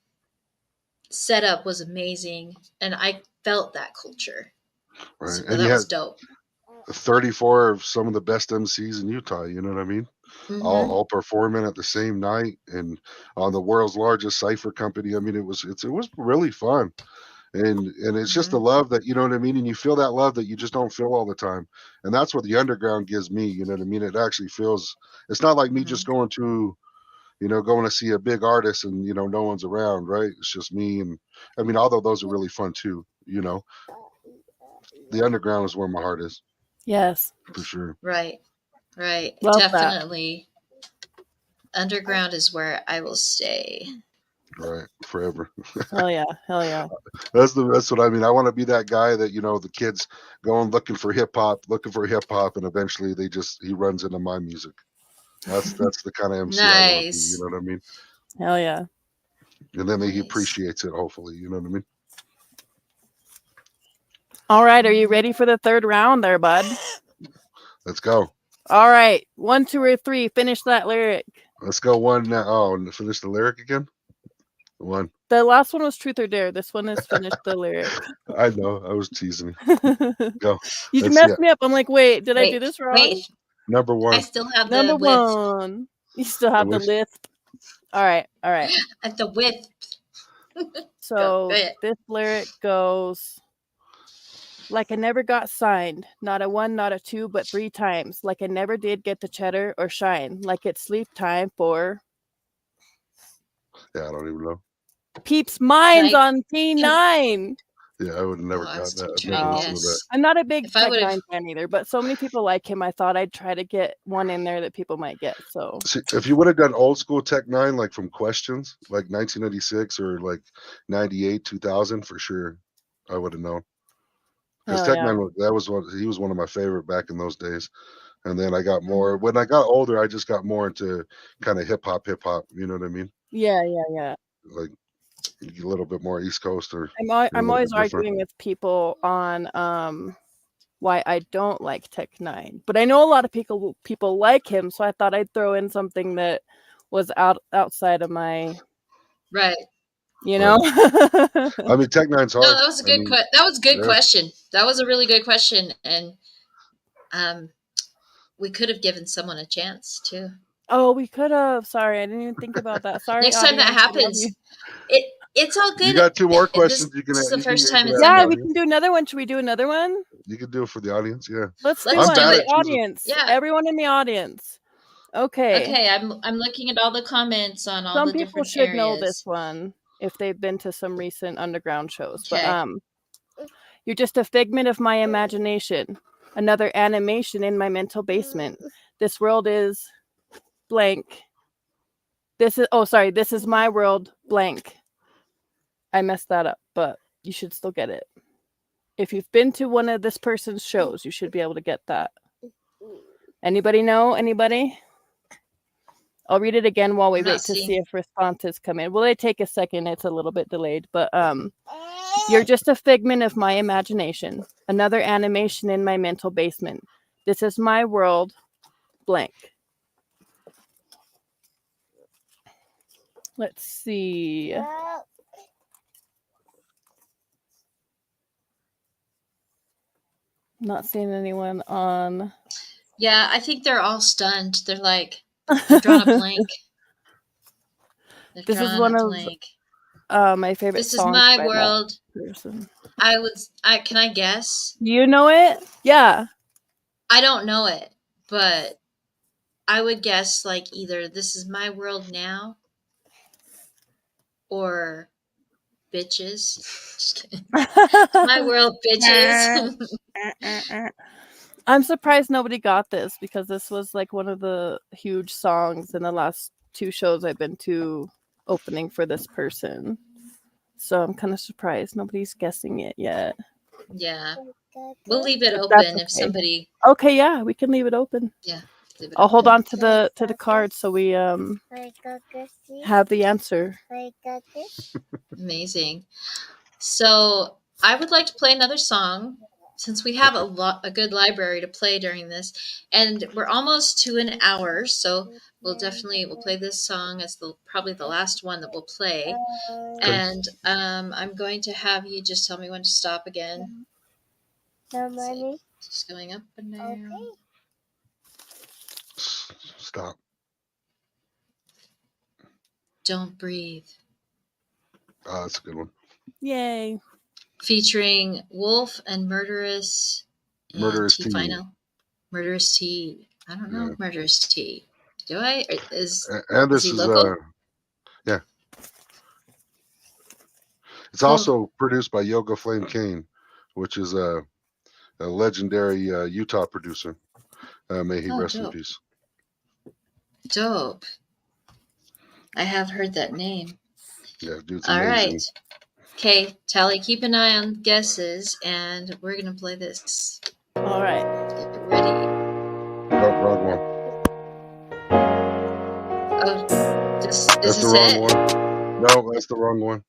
setup was amazing, and I felt that culture. Right, So and that you was had dope. 34 of some of the best MCs in Utah. You know what I mean? Mhm. All performing at the same night, and on the world's largest cipher company. I mean, it was really fun, and it's just the love that, you know what I mean, and you feel that love that you just don't feel all the time, and that's what the underground gives me. You know what I mean? It actually feels. It's not like me just going to see a big artist and no one's around, right? It's just me, and I mean, although those are really fun too. The underground is where my heart is. Yes, for sure. Right. Love Definitely. Underground is where I will stay. Right, forever. Hell yeah. That's what I mean. I want to be that guy that the kids going looking for hip hop, and eventually he runs into my music. That's the kind of MC I want to be. Nice. You know what I mean? Hell yeah. And then he appreciates it. Hopefully, you know what I mean. All right, are you ready for the third round there, bud? Let's go. All right, 1, 2, or 3. Finish that lyric. Let's go one now. Oh, and finish the lyric again. One. The last one was truth or dare. This one is finish the lyric. I know. I was teasing. Go. You Let's messed see it. me up. I'm like, wait, did I Wait, do this wrong? wait. Number I one. still have Number the width. 1. You still have the lisp. lisp. All right. At the width. So ahead. this lyric goes like I never got signed, not a 1, not a 2, but 3 times. Like I never did get the cheddar or shine. Like it's sleep time for Yeah, I don't even know. Peeps Minds Like- on T9. Yeah, I would have never Oh, I got was that. I've trying never to listened to that. guess. I'm not a big If I Tech would've- 9 fan either, but so many people like him. I thought I'd try to get one in there that people might get. So See, if you would have done old school Tech 9, like from Questions, like 1996 or like 98, 2000, for sure, I would have known. Because hell Tech yeah. 9, he was one of my favorite back in those days. And then I got more, when I got older, I just got more into kind of hip hop, you know what I mean? Yeah. Like a little bit more East Coast or I'm little always bit different. arguing with people on why I don't like Tech 9, but I know a lot of people like him, so I thought I'd throw in something that was outside of my, Right. you know. I mean, Tech 9's hard. No, that was a good that was a good yeah. question. That was a really good question, and we could have given someone a chance too. Oh, we could have. Sorry, I didn't even think about that. Sorry. Next time that audience, I love happens, you. it's all good. You got 2 more questions. This is the first time it's Yeah, happened. we can do another one. Should we do another one? You can do it for the audience, yeah. Let's do I'm one. bad The at choosing. audience. Yeah. Everyone in the audience. Okay. Okay, I'm looking at all the comments on all Some the people different should areas. know this one if they've been to some recent underground shows. Okay. But you're just a figment of my imagination. Another animation in my mental basement. This world is blank. This is my world blank. I messed that up, but you should still get it. If you've been to one of this person's shows, you should be able to get that. Anybody know? Anybody? I'll read it again while we I'm not wait to see seeing- if responses come in. Will it take a second? It's a little bit delayed, but you're just a figment of my imagination. Another animation in my mental basement. This is my world blank. Let's see. Not seeing anyone on. Yeah, I think they're all stunned. They're like, they've drawn a blank. They've This is drawn one a of blank. My favorite This is songs my by that world. person. Can I guess? Do you know it? Yeah. I don't know it, but I would guess like either this is my world now or bitches. Just kidding. My world, bitches. I'm surprised nobody got this because this was like one of the huge songs in the last 2 shows I've been to opening for this person. So I'm kind of surprised nobody's guessing it yet. Yeah. We'll leave it But open that's if okay. somebody. Okay, yeah, we can leave it open. Yeah. leave it I'll hold open. on to the card so we have the answer. Amazing. So I would like to play another song since we have a good library to play during this, and we're almost to an hour. So we'll play this song as probably the last one that we'll play. And I'm going to have you just tell me when to stop again. Let's see. Just going up and down. Okay. Stop. Don't breathe. Oh, that's a good one. Yay. Featuring Wolf and Murderous. And Murderous T T. Final. Murderous T. I don't know. Yeah. Murderous T. Do I? And this he is local? yeah. It's Cool. also produced by Yoga Flame Kane, which is a legendary Utah producer. May he Oh, rest in dope. peace. Dope. I have heard that name. Yeah, dude's All amazing. right. Okay, Tally, keep an eye on guesses, and we're going to play this. All right. Get ready. Nope, wrong one. Oh, is That's this the wrong it? one. No, that's the wrong one.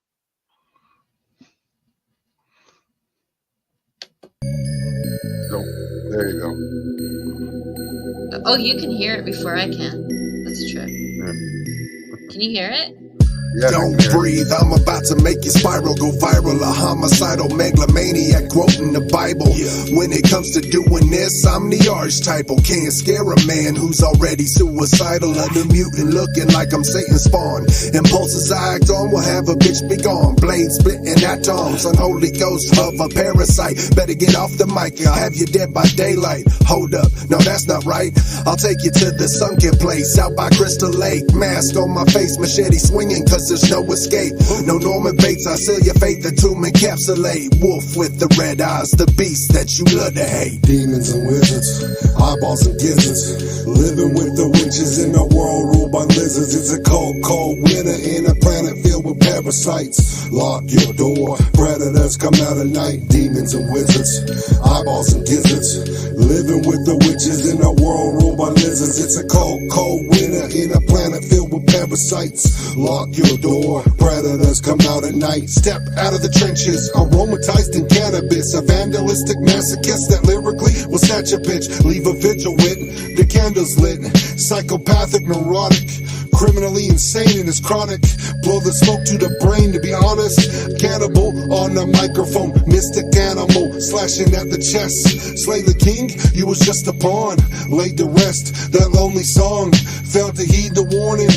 There you go. Oh, you can hear it before I can. That's true. Yeah. Can you hear it? Yeah, Don't yeah. breathe, I'm about to make your spiral go viral. A homicidal megalomaniac quoting the Bible. When it comes to doing this, I'm the archetypal. Can't scare a man who's already suicidal. A new mutant looking like I'm Satan's spawn. Impulses I act on will have a bitch be gone. Blade splitting atoms, unholy ghost of a parasite. Better get off the mic, I'll have you dead by daylight. Hold up, no that's not right. I'll take you to the sunken place out by Crystal Lake. Mask on my face, machete swinging cause there's no escape. No Norman Bates, I seal your fate, the tomb encapsulate. Wolf with the red eyes, the beast that you love to hate. Demons and wizards, eyeballs and gizzards. Living with the witches in a world ruled by lizards. It's a cold, cold winter in a planet filled with parasites. Lock your door, predators come out at night. Demons and wizards, eyeballs and gizzards. Living with the witches in a world ruled by lizards. It's a cold, cold winter in a planet filled with parasites. Lock your door, predators come out at night. Step out of the trenches, aromatized in cannabis. A vandalistic masochist that lyrically will snatch a bitch. Leave a vigil with the candles lit. Psychopathic, neurotic, criminally insane in his chronic. Blow the smoke to the brain, to be honest. Cannibal on the microphone, mystic animal, slashing at the chest. Slay the king, you was just a pawn. Laid to rest, that lonely song. Failed to heed the warning.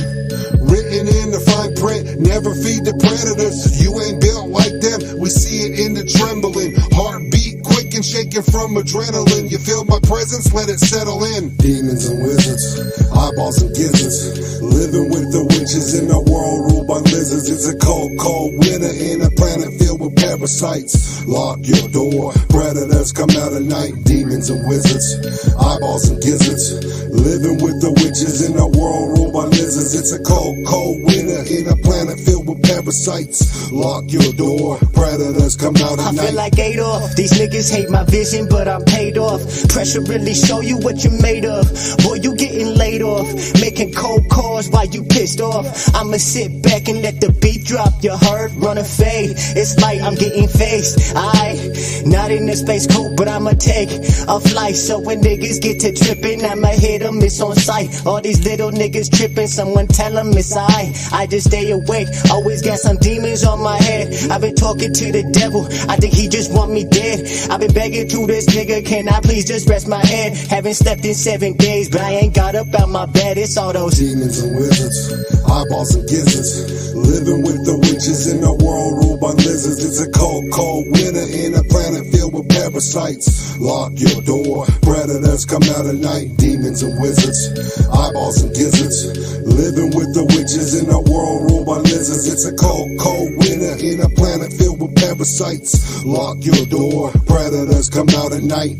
Written in the fine print, never feed the predators. You ain't built like them, we see it in the trembling. Heartbeat quick and shaking from adrenaline. You feel my presence, let it settle in. Demons and wizards, eyeballs and gizzards. Living with the witches in a world ruled by lizards. It's a cold, cold winter in a planet filled with parasites. Lock your door, predators come out at night. Demons and wizards, eyeballs and gizzards. Living with the witches in a world ruled by lizards. It's a cold, cold winter in a planet filled with parasites. Lock your door, predators come out at night. I feel like Adolf. These niggas hate my vision, but I'm paid off. Pressure really show you what you're made of. Boy, you getting laid off. Making cold calls while you pissed off. I'ma sit back and let the beat drop. You heard? Run a fade. It's like I'm getting faced. Not in the space coupe, but I'ma take a flight. So when niggas get to tripping, I'ma hit them, it's on sight. All these little niggas tripping, someone tell them it's I just stay awake, always got some demons on my head. I've been talking to the devil, I think he just want me dead. I've been begging to this nigga, can I please just rest my head? Haven't slept in 7 days, but I ain't got up out my bed. It's all those demons and wizards, eyeballs and gizzards. Living with the witches in a world ruled by lizards. It's a cold, cold winter in a planet filled with parasites. Lock your door, predators come out at night. Demons and wizards, eyeballs and gizzards. Living with the witches in a world ruled by lizards. It's a cold, cold winter in a planet filled with parasites. Lock your door, predators come out at night.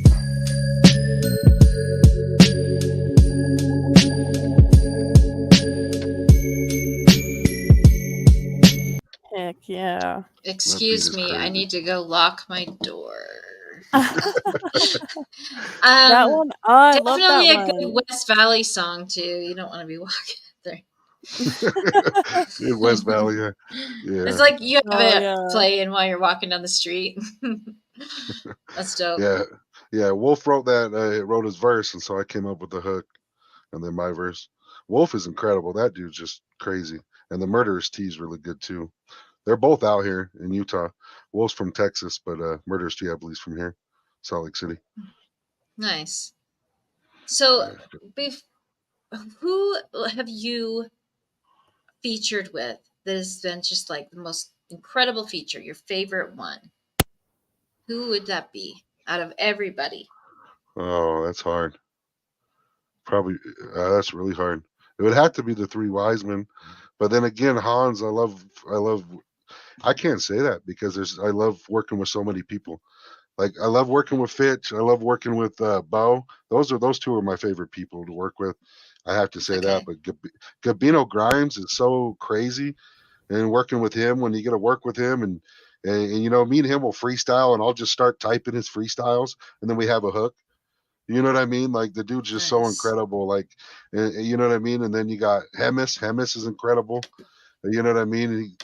Heck yeah. Excuse me, I need to go lock my door. That one, I love Definitely that a one. good West Valley song too. You don't want to be walking there. In West Valley, yeah. It's like you have Oh, it yeah. playing while you're walking down the street. That's dope. Yeah. Wolf wrote that. Wrote his verse, and so I came up with the hook, and then my verse. Wolf is incredible. That dude's just crazy, and the Murderous T is really good too. They're both out here in Utah. Wolf's from Texas, but Murderous T, I believe, is from here, Salt Lake City. Nice. So, who have you featured with that has been just like the most incredible feature, your favorite one? Who would that be out of everybody? Oh, that's hard. Probably that's really hard. It would have to be the Three Wise Men, but then again, Hans. I love. I can't say that because I love working with so many people. Like I love working with Fitch. I love working with Bo. Those two are my favorite people to work with. I have to say that. But Gabino Grimes is so crazy, and working with him when you get to work with him and you know me and him will freestyle and I'll just start typing his freestyles and then we have a hook. You know what I mean? Like the dude's just so Nice. incredible. Like you know what I mean? And then you got Hemis is incredible. You know what I mean?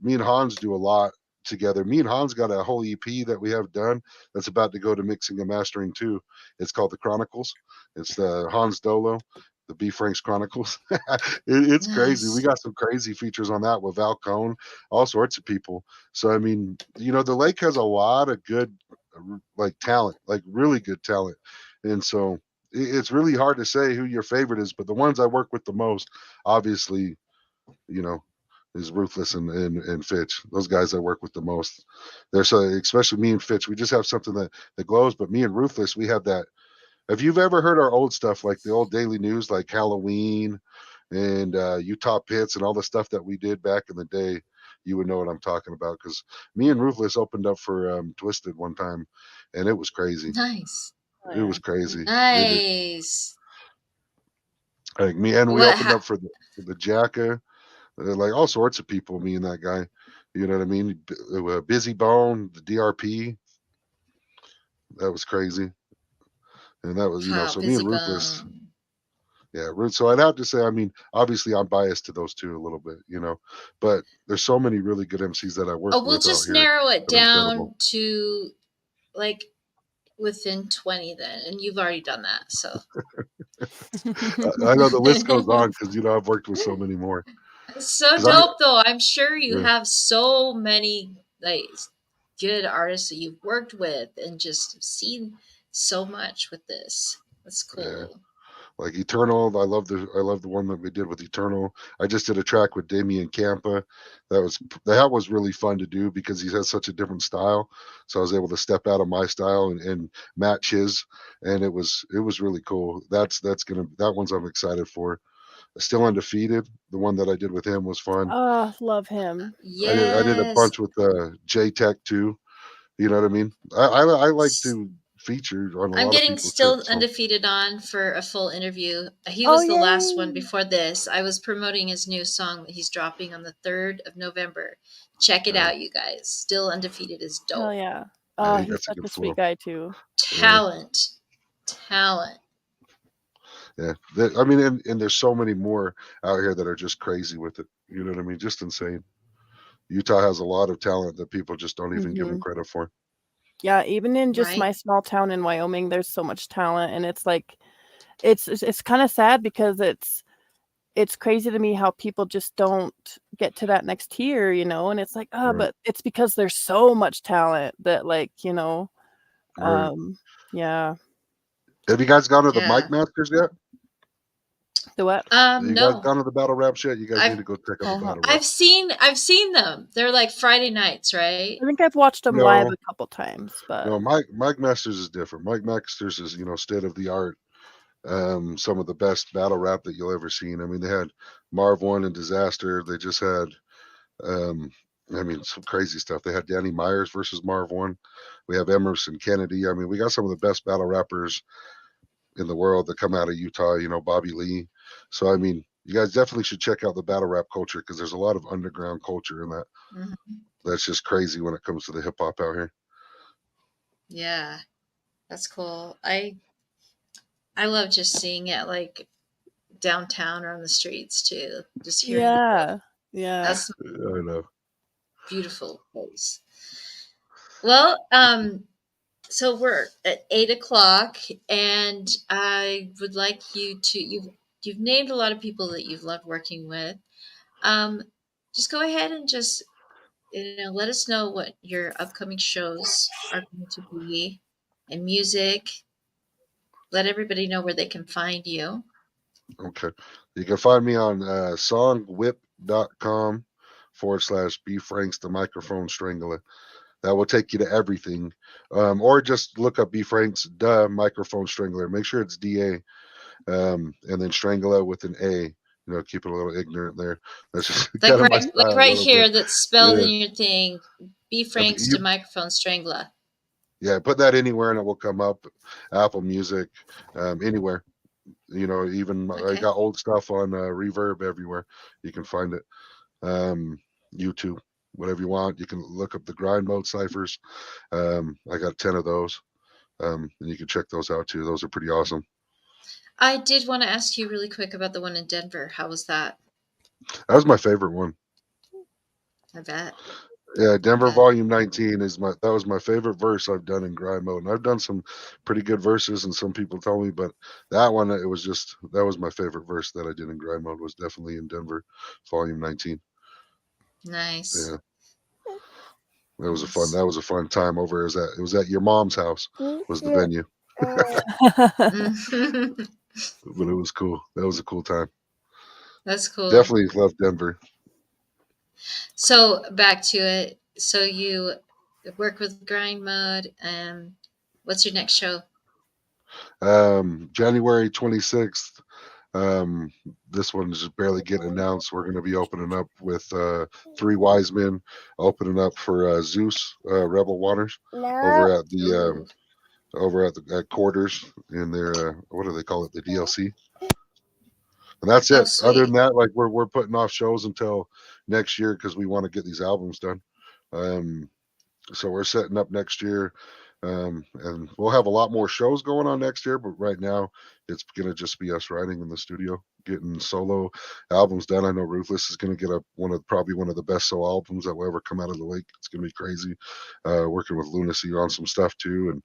Me and Hans do a lot together. Me and Hans got a whole EP that we have done that's about to go to mixing and mastering too. It's called The Chronicles. It's the Hans Dolo, the B Franks Chronicles. It's crazy. We Nice. got some crazy features on that with Val Cohn, all sorts of people. So I mean, the lake has a lot of good like talent, like really good talent. And so it's really hard to say who your favorite is, but the ones I work with the most, obviously, is Ruthless and Fitch. Those guys I work with the most. They're so, especially me and Fitch, we just have something that glows. But me and Ruthless, we have that. If you've ever heard our old stuff, like the old daily news, like Halloween and Utah Pits and all the stuff that we did back in the day, you would know what I'm talking about. Because me and Ruthless opened up for Twisted one time, and it was crazy. Nice. It was crazy. Nice. Like me, and we What opened up for the Jacka, like all sorts of people. Me and that guy, you know what I mean? Busy Bone, the DRP, that was crazy, and that was Wow, so me Busy and Ruthless, Bone. yeah. So I'd have to say, I mean, obviously I'm biased to those two a little bit, but there's so many really good MCs that I work Oh, we'll with out just here. narrow it that are incredible. down to like within 20 then, and you've already done that, so. I know the list goes on because I've worked with so many more. It's so 'Cause I- dope though. I'm sure you Yeah. have so many like good artists that you've worked with and just seen so much with this. That's cool. Yeah. Like Eternal, I love the one that we did with Eternal. I just did a track with Damian Campa. That was really fun to do because he has such a different style. So I was able to step out of my style and match his, and it was really cool. That one's I'm excited for. Still Undefeated, the one that I did with him was fun. Oh, love him. Yes. I did a bunch with J Tech too. You know what I mean? I like to feature on a lot I'm of getting people's Still shit, so. Undefeated on for a full interview. He was the last one yay. before this. I was promoting his new song that he's dropping on the 3rd of November. Check it out, you guys. Still Undefeated is dope. Hell yeah. Oh, Yeah, he's that's a such good a sweet flow. guy too. Talent. Yeah, I mean, and there's so many more out here that are just crazy with it. You know what I mean? Just insane. Utah has a lot of talent that people just don't even give them credit for. Yeah, even in just Right. my small town in Wyoming, there's so much talent, and it's like, it's kind of sad because it's crazy to me how people just don't get to that next tier, and it's like, Right. but it's because there's so much talent that, like, Right. yeah. Have you guys gone to the Yeah. Mic Masters yet? The what? Have you guys No. gone to the battle rap yet? You guys need to go check out the Uh-huh. battle rap. I've seen them. They're like Friday nights, right? I think I've watched them live No. a couple times, but No, Mic Masters is different. Mic Masters is state of the art. Some of the best battle rap that you'll ever seen. I mean, they had Marv One and Disaster. They just had some crazy stuff. They had Danny Myers versus Marv One. We have Emerson Kennedy. I mean, we got some of the best battle rappers in the world that come out of Utah, Bobby Lee. So, I mean, you guys definitely should check out the battle rap culture because there's a lot of underground culture in that. Mhm. That's just crazy when it comes to the hip hop out here. Yeah. That's cool. I love just seeing it like downtown or on the streets too. Just hearing yeah. that's I know. beautiful place. Well, so we're at 8:00, and I would like you to you've named a lot of people that you've loved working with. Just go ahead and just let us know what your upcoming shows are going to be and music. Let everybody know where they can find you. Okay. You can find me on songwhip.com/B Franks, the microphone strangler. That will take you to everything. Or just look up B Franks, microphone strangler. Make sure it's DA. And then strangler with an A. Keep it a little ignorant there. That's just Like kind of my right, style. like a right little here, bit. that's spelled Yeah. in your thing. B Franks you- to microphone strangler. Yeah, put that anywhere and it will come up. Apple Music, anywhere. Even I Okay. got old stuff on Reverb everywhere. You can find it. YouTube, whatever you want. You can look up the grind mode ciphers. I got 10 of those. And you can check those out too. Those are pretty awesome. I did want to ask you really quick about the one in Denver. How was that? That was my favorite one. I bet. Yeah, Denver Okay. Volume 19 that was my favorite verse I've done in grind mode. And I've done some pretty good verses, and some people tell me, but that one, that was my favorite verse that I did in grind mode, was definitely in Denver Volume 19. Nice. Yeah. That was a fun time over. It was at your mom's house was the venue. But it was cool. That was a cool time. That's cool. Definitely love Denver. So back to it. So you work with grind mode. What's your next show? January 26th. This one's just barely getting announced. We're going to be opening up with Three Wise Men, opening up for Zeus, Rebel Waters, over at the at Quarters in their what do they call it, the DLC. And that's it. Sweet. Other than that, like we're putting off shows until next year because we want to get these albums done. So we're setting up next year. And we'll have a lot more shows going on next year, but right now it's gonna just be us writing in the studio, getting solo albums done. I know Ruthless is gonna get probably one of the best solo albums that will ever come out of the lake. It's gonna be crazy. Working with Lunacy on some stuff too, and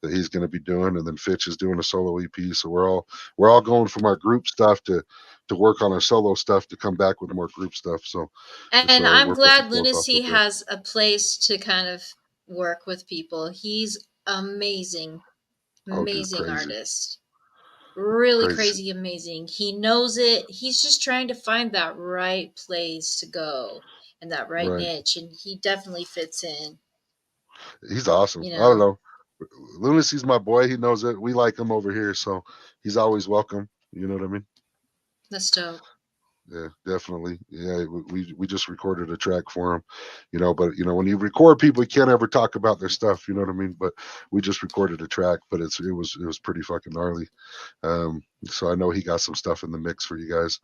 that he's gonna be doing, and then Fitch is doing a solo EP. So we're all going from our group stuff to work on our solo stuff to come back with more group stuff. So And I'm we're glad putting both off Lunacy with that. has a place to kind of work with people. He's amazing Oh, dude, crazy. artist. Really Crazy. crazy amazing. He knows it. He's just trying to find that right place to go and that right niche, and he definitely fits in. He's awesome. You I don't know. know. Lunacy's my boy. He knows it. We like him over here, so he's always welcome. You know what I mean? That's dope. Yeah, definitely. Yeah, we just recorded a track for him, but when you record people, you can't ever talk about their stuff, you know what I mean? But we just recorded a track, but it was pretty fucking gnarly. So I know he got some stuff in the mix for you guys.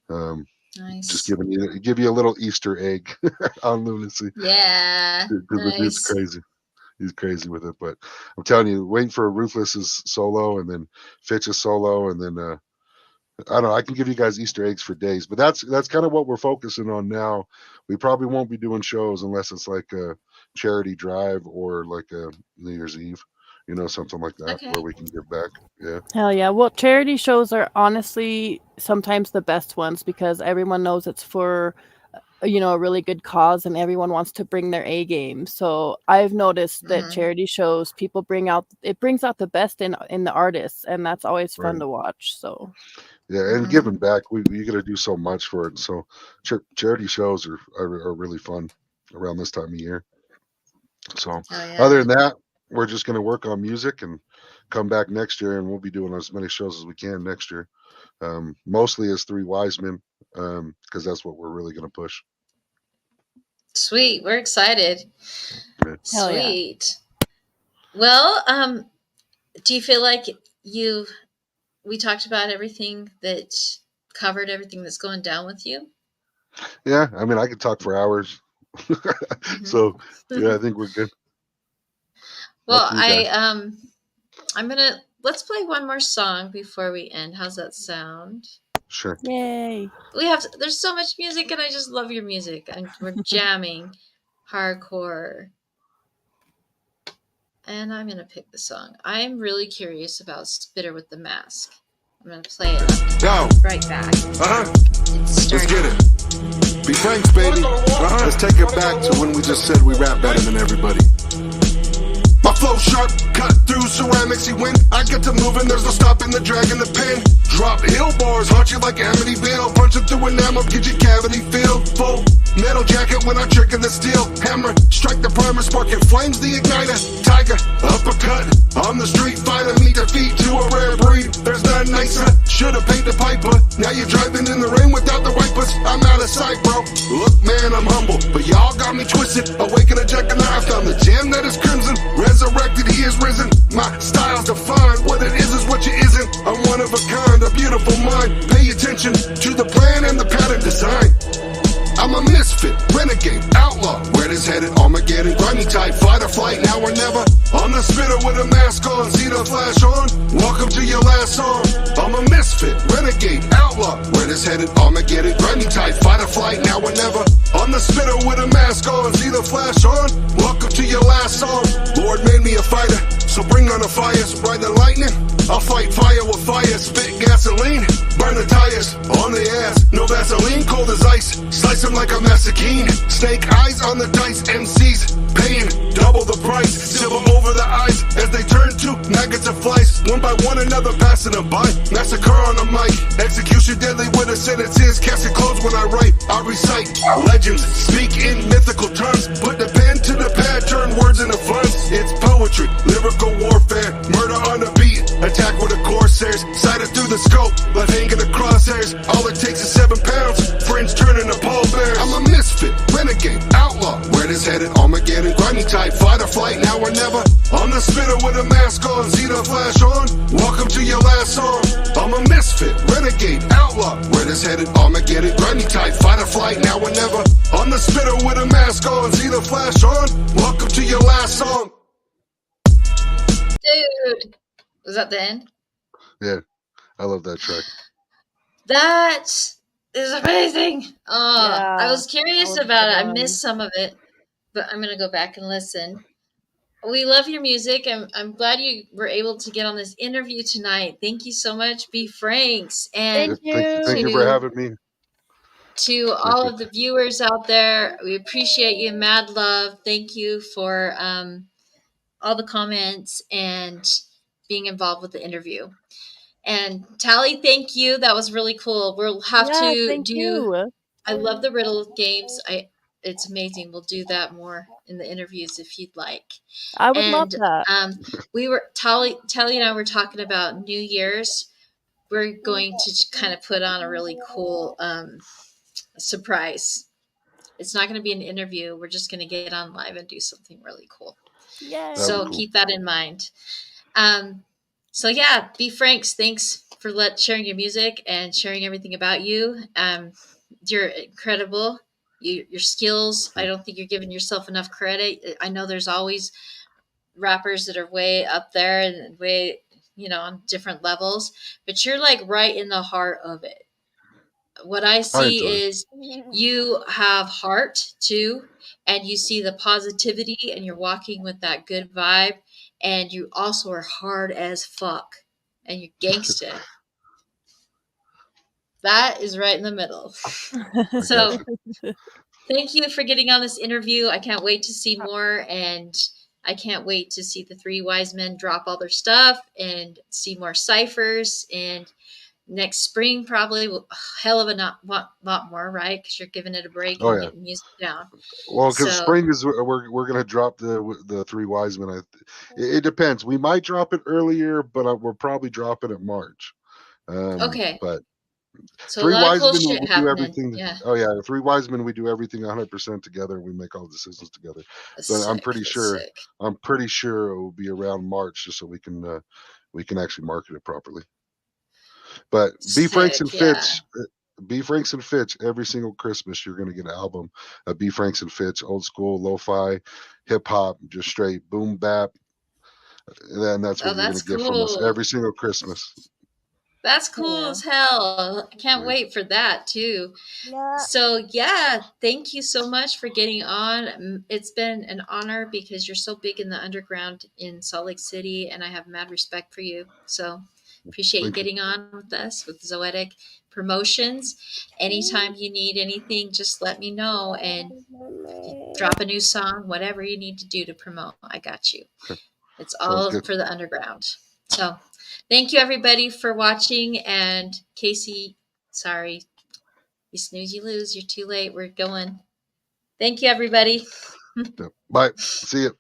Nice. Just give you a little Easter egg on Lunacy. Yeah. Because the dude's crazy. He's crazy with it. But I'm telling you, waiting for Ruthless's solo, and then Fitch's solo, and then I don't know. I can give you guys Easter eggs for days, but that's kind of what we're focusing on now. We probably won't be doing shows unless it's like a charity drive or like a New Year's Eve, something like that, where we can give back. Yeah. Hell yeah. Well, charity shows are honestly sometimes the best ones because everyone knows it's for, a really good cause and everyone wants to bring their A game. So I've noticed that charity shows, people brings out the best in the artists, and that's always fun to watch. So. Yeah, and giving back, you got to do so much for it. So charity shows are really fun around this time of year. So other than that, we're just going to work on music and come back next year, and we'll be doing as many shows as we can next year. Mostly as Three Wise Men, because that's what we're really going to push. Sweet. We're excited. Yeah. Sweet. Well, do you feel like we talked about everything that covered everything that's going down with you? Yeah, I mean, I could talk for hours. So yeah, I think we're good. Well, let's play one more song before we end. How's that sound? Sure. Yay. There's so much music, and I just love your music. And we're jamming hardcore. And I'm going to pick the song. I'm really curious about Spitter with the Mask. I'm going to play it right back. Let's get it. Be franks, baby. Let's take it back to when we just said we rap better than everybody. My flow sharp, cut through ceramics, you win. I get to moving, there's no stopping the drag in the pen. Drop hill bars, haunt you like Amityville. Punching through enamel, get your cavity feel full. Metal jacket when I'm tricking the steel. Hammer, strike the primer, sparking flames, the igniter. Tiger, uppercut, on the street fighter. Meet defeat to a rare breed, there's none nicer. Should've paid the piper, now you're driving in the rain without the wipers. I'm out of sight, bro. Look, man, I'm humble, but y'all got me twisted. Awaken a jackknife, found the gem that is crimson. Resurrected, he is risen. My style's defined, what it is what you isn't. I'm one of a kind, a beautiful mind. Pay attention to the plan and the pattern design. I'm a misfit, renegade, outlaw. Where does is headed? Armageddon, grimy type, fight or flight, now or never. I'm the spitter with a mask on, see the flash on? Welcome to your last song. I'm a misfit, renegade, outlaw. Where is headed? Armageddon, grimy type, fight or flight, now or never. I'm the spitter with a mask on, see the flash on? Welcome to your last song. Lord made me a fighter, so bring on the fire, sprite the lightning. I'll fight fire with fire, spit gasoline, burn the tires on the ass. No Vaseline, cold as ice, slice them like a Massacine. Snake eyes on the dice, MCs paying double the price. Silver over the eyes as they turn to maggots of flies. One by one, another passing them by. Massacre on the mic, execution deadly with a sentence is. Casting clothes when I write, I recite legends, speak in mythical terms. Put the pen to the pad, turn words into funds. It's poetry, lyrical warfare, murder on the beat. Attack with the Corsairs, sighted through the scope, left hanging the crosshairs. All it takes is 7 pounds, friends turning to pallbearers. I'm a misfit, renegade, outlaw. Where this headed? Armageddon, grimy type, fight or flight, now or never. I'm the spitter with a mask on, see the flash on? Welcome to your last song. I'm a misfit, renegade, outlaw. Where this headed? Armageddon, grimy type, fight or flight, now or never. I'm the spitter with a mask on, see the flash on? Welcome to your last song. Dude. Was that the end? Yeah, I love that track. That is amazing. Oh, Yeah, I was curious was about it. I fun. missed some of it, but I'm going to go back and listen. We love your music. I'm glad you were able to get on this interview tonight. Thank you so much, B. Franks. And Thank you. Thank you for having me. to all of the viewers out there, we appreciate you. Mad love. Thank you for all the comments and being involved with the interview. And Tally, thank you. That was really cool. We'll have to thank do. you. I love the riddle games. It's amazing. We'll do that more in the interviews if you'd like. I would love that. We were Tally and I were talking about New Year's. We're going to kind of put on a really cool surprise. It's not going to be an interview. We're just going to get on live and do something really cool. Yay. So keep that in mind. So yeah, B. Franks, thanks for sharing your music and sharing everything about you. You're incredible. Your skills, I don't think you're giving yourself enough credit. I know there's always rappers that are way up there and way, on different levels, but you're like right in the heart of it. What I see is you have heart too, and you see the positivity, and you're walking with that good vibe, and you also are hard as fuck, and you're gangsta. That is right in the middle. So thank you for getting on this interview. I can't wait to see more, and I can't wait to see the 3 wise men drop all their stuff and see more ciphers. And next spring, probably hell of a lot more, right? Because you're giving it a break and getting music down. Well, because spring is we're gonna drop the 3 wise men. It depends. We might drop it earlier, but we're probably dropping it March. Okay. But so 3 wise men, we do everything. Yeah. Oh yeah, 3 wise men, we do everything 100% together. We make all the decisions together. But I'm pretty sure it will be around March, just so we can actually market it properly. But B. Franks and Fitch, B. Franks and Fitch, every single Christmas you're going to get an album of B. Franks and Fitch, old school, lo-fi, hip hop, just straight boom bap. And then that's what you're going to get from us every single Christmas. That's cool as hell. I can't wait for that too. So yeah, thank you so much for getting on. It's been an honor because you're so big in the underground in Salt Lake City, and I have mad respect for you. So appreciate you getting on with us with Zoetic Promotions. Anytime you need anything, just let me know and drop a new song, whatever you need to do to promote. I got you. It's all for the underground. So thank you everybody for watching. And Casey, sorry, you snooze, you lose. You're too late. We're going. Thank you everybody. Bye. See you.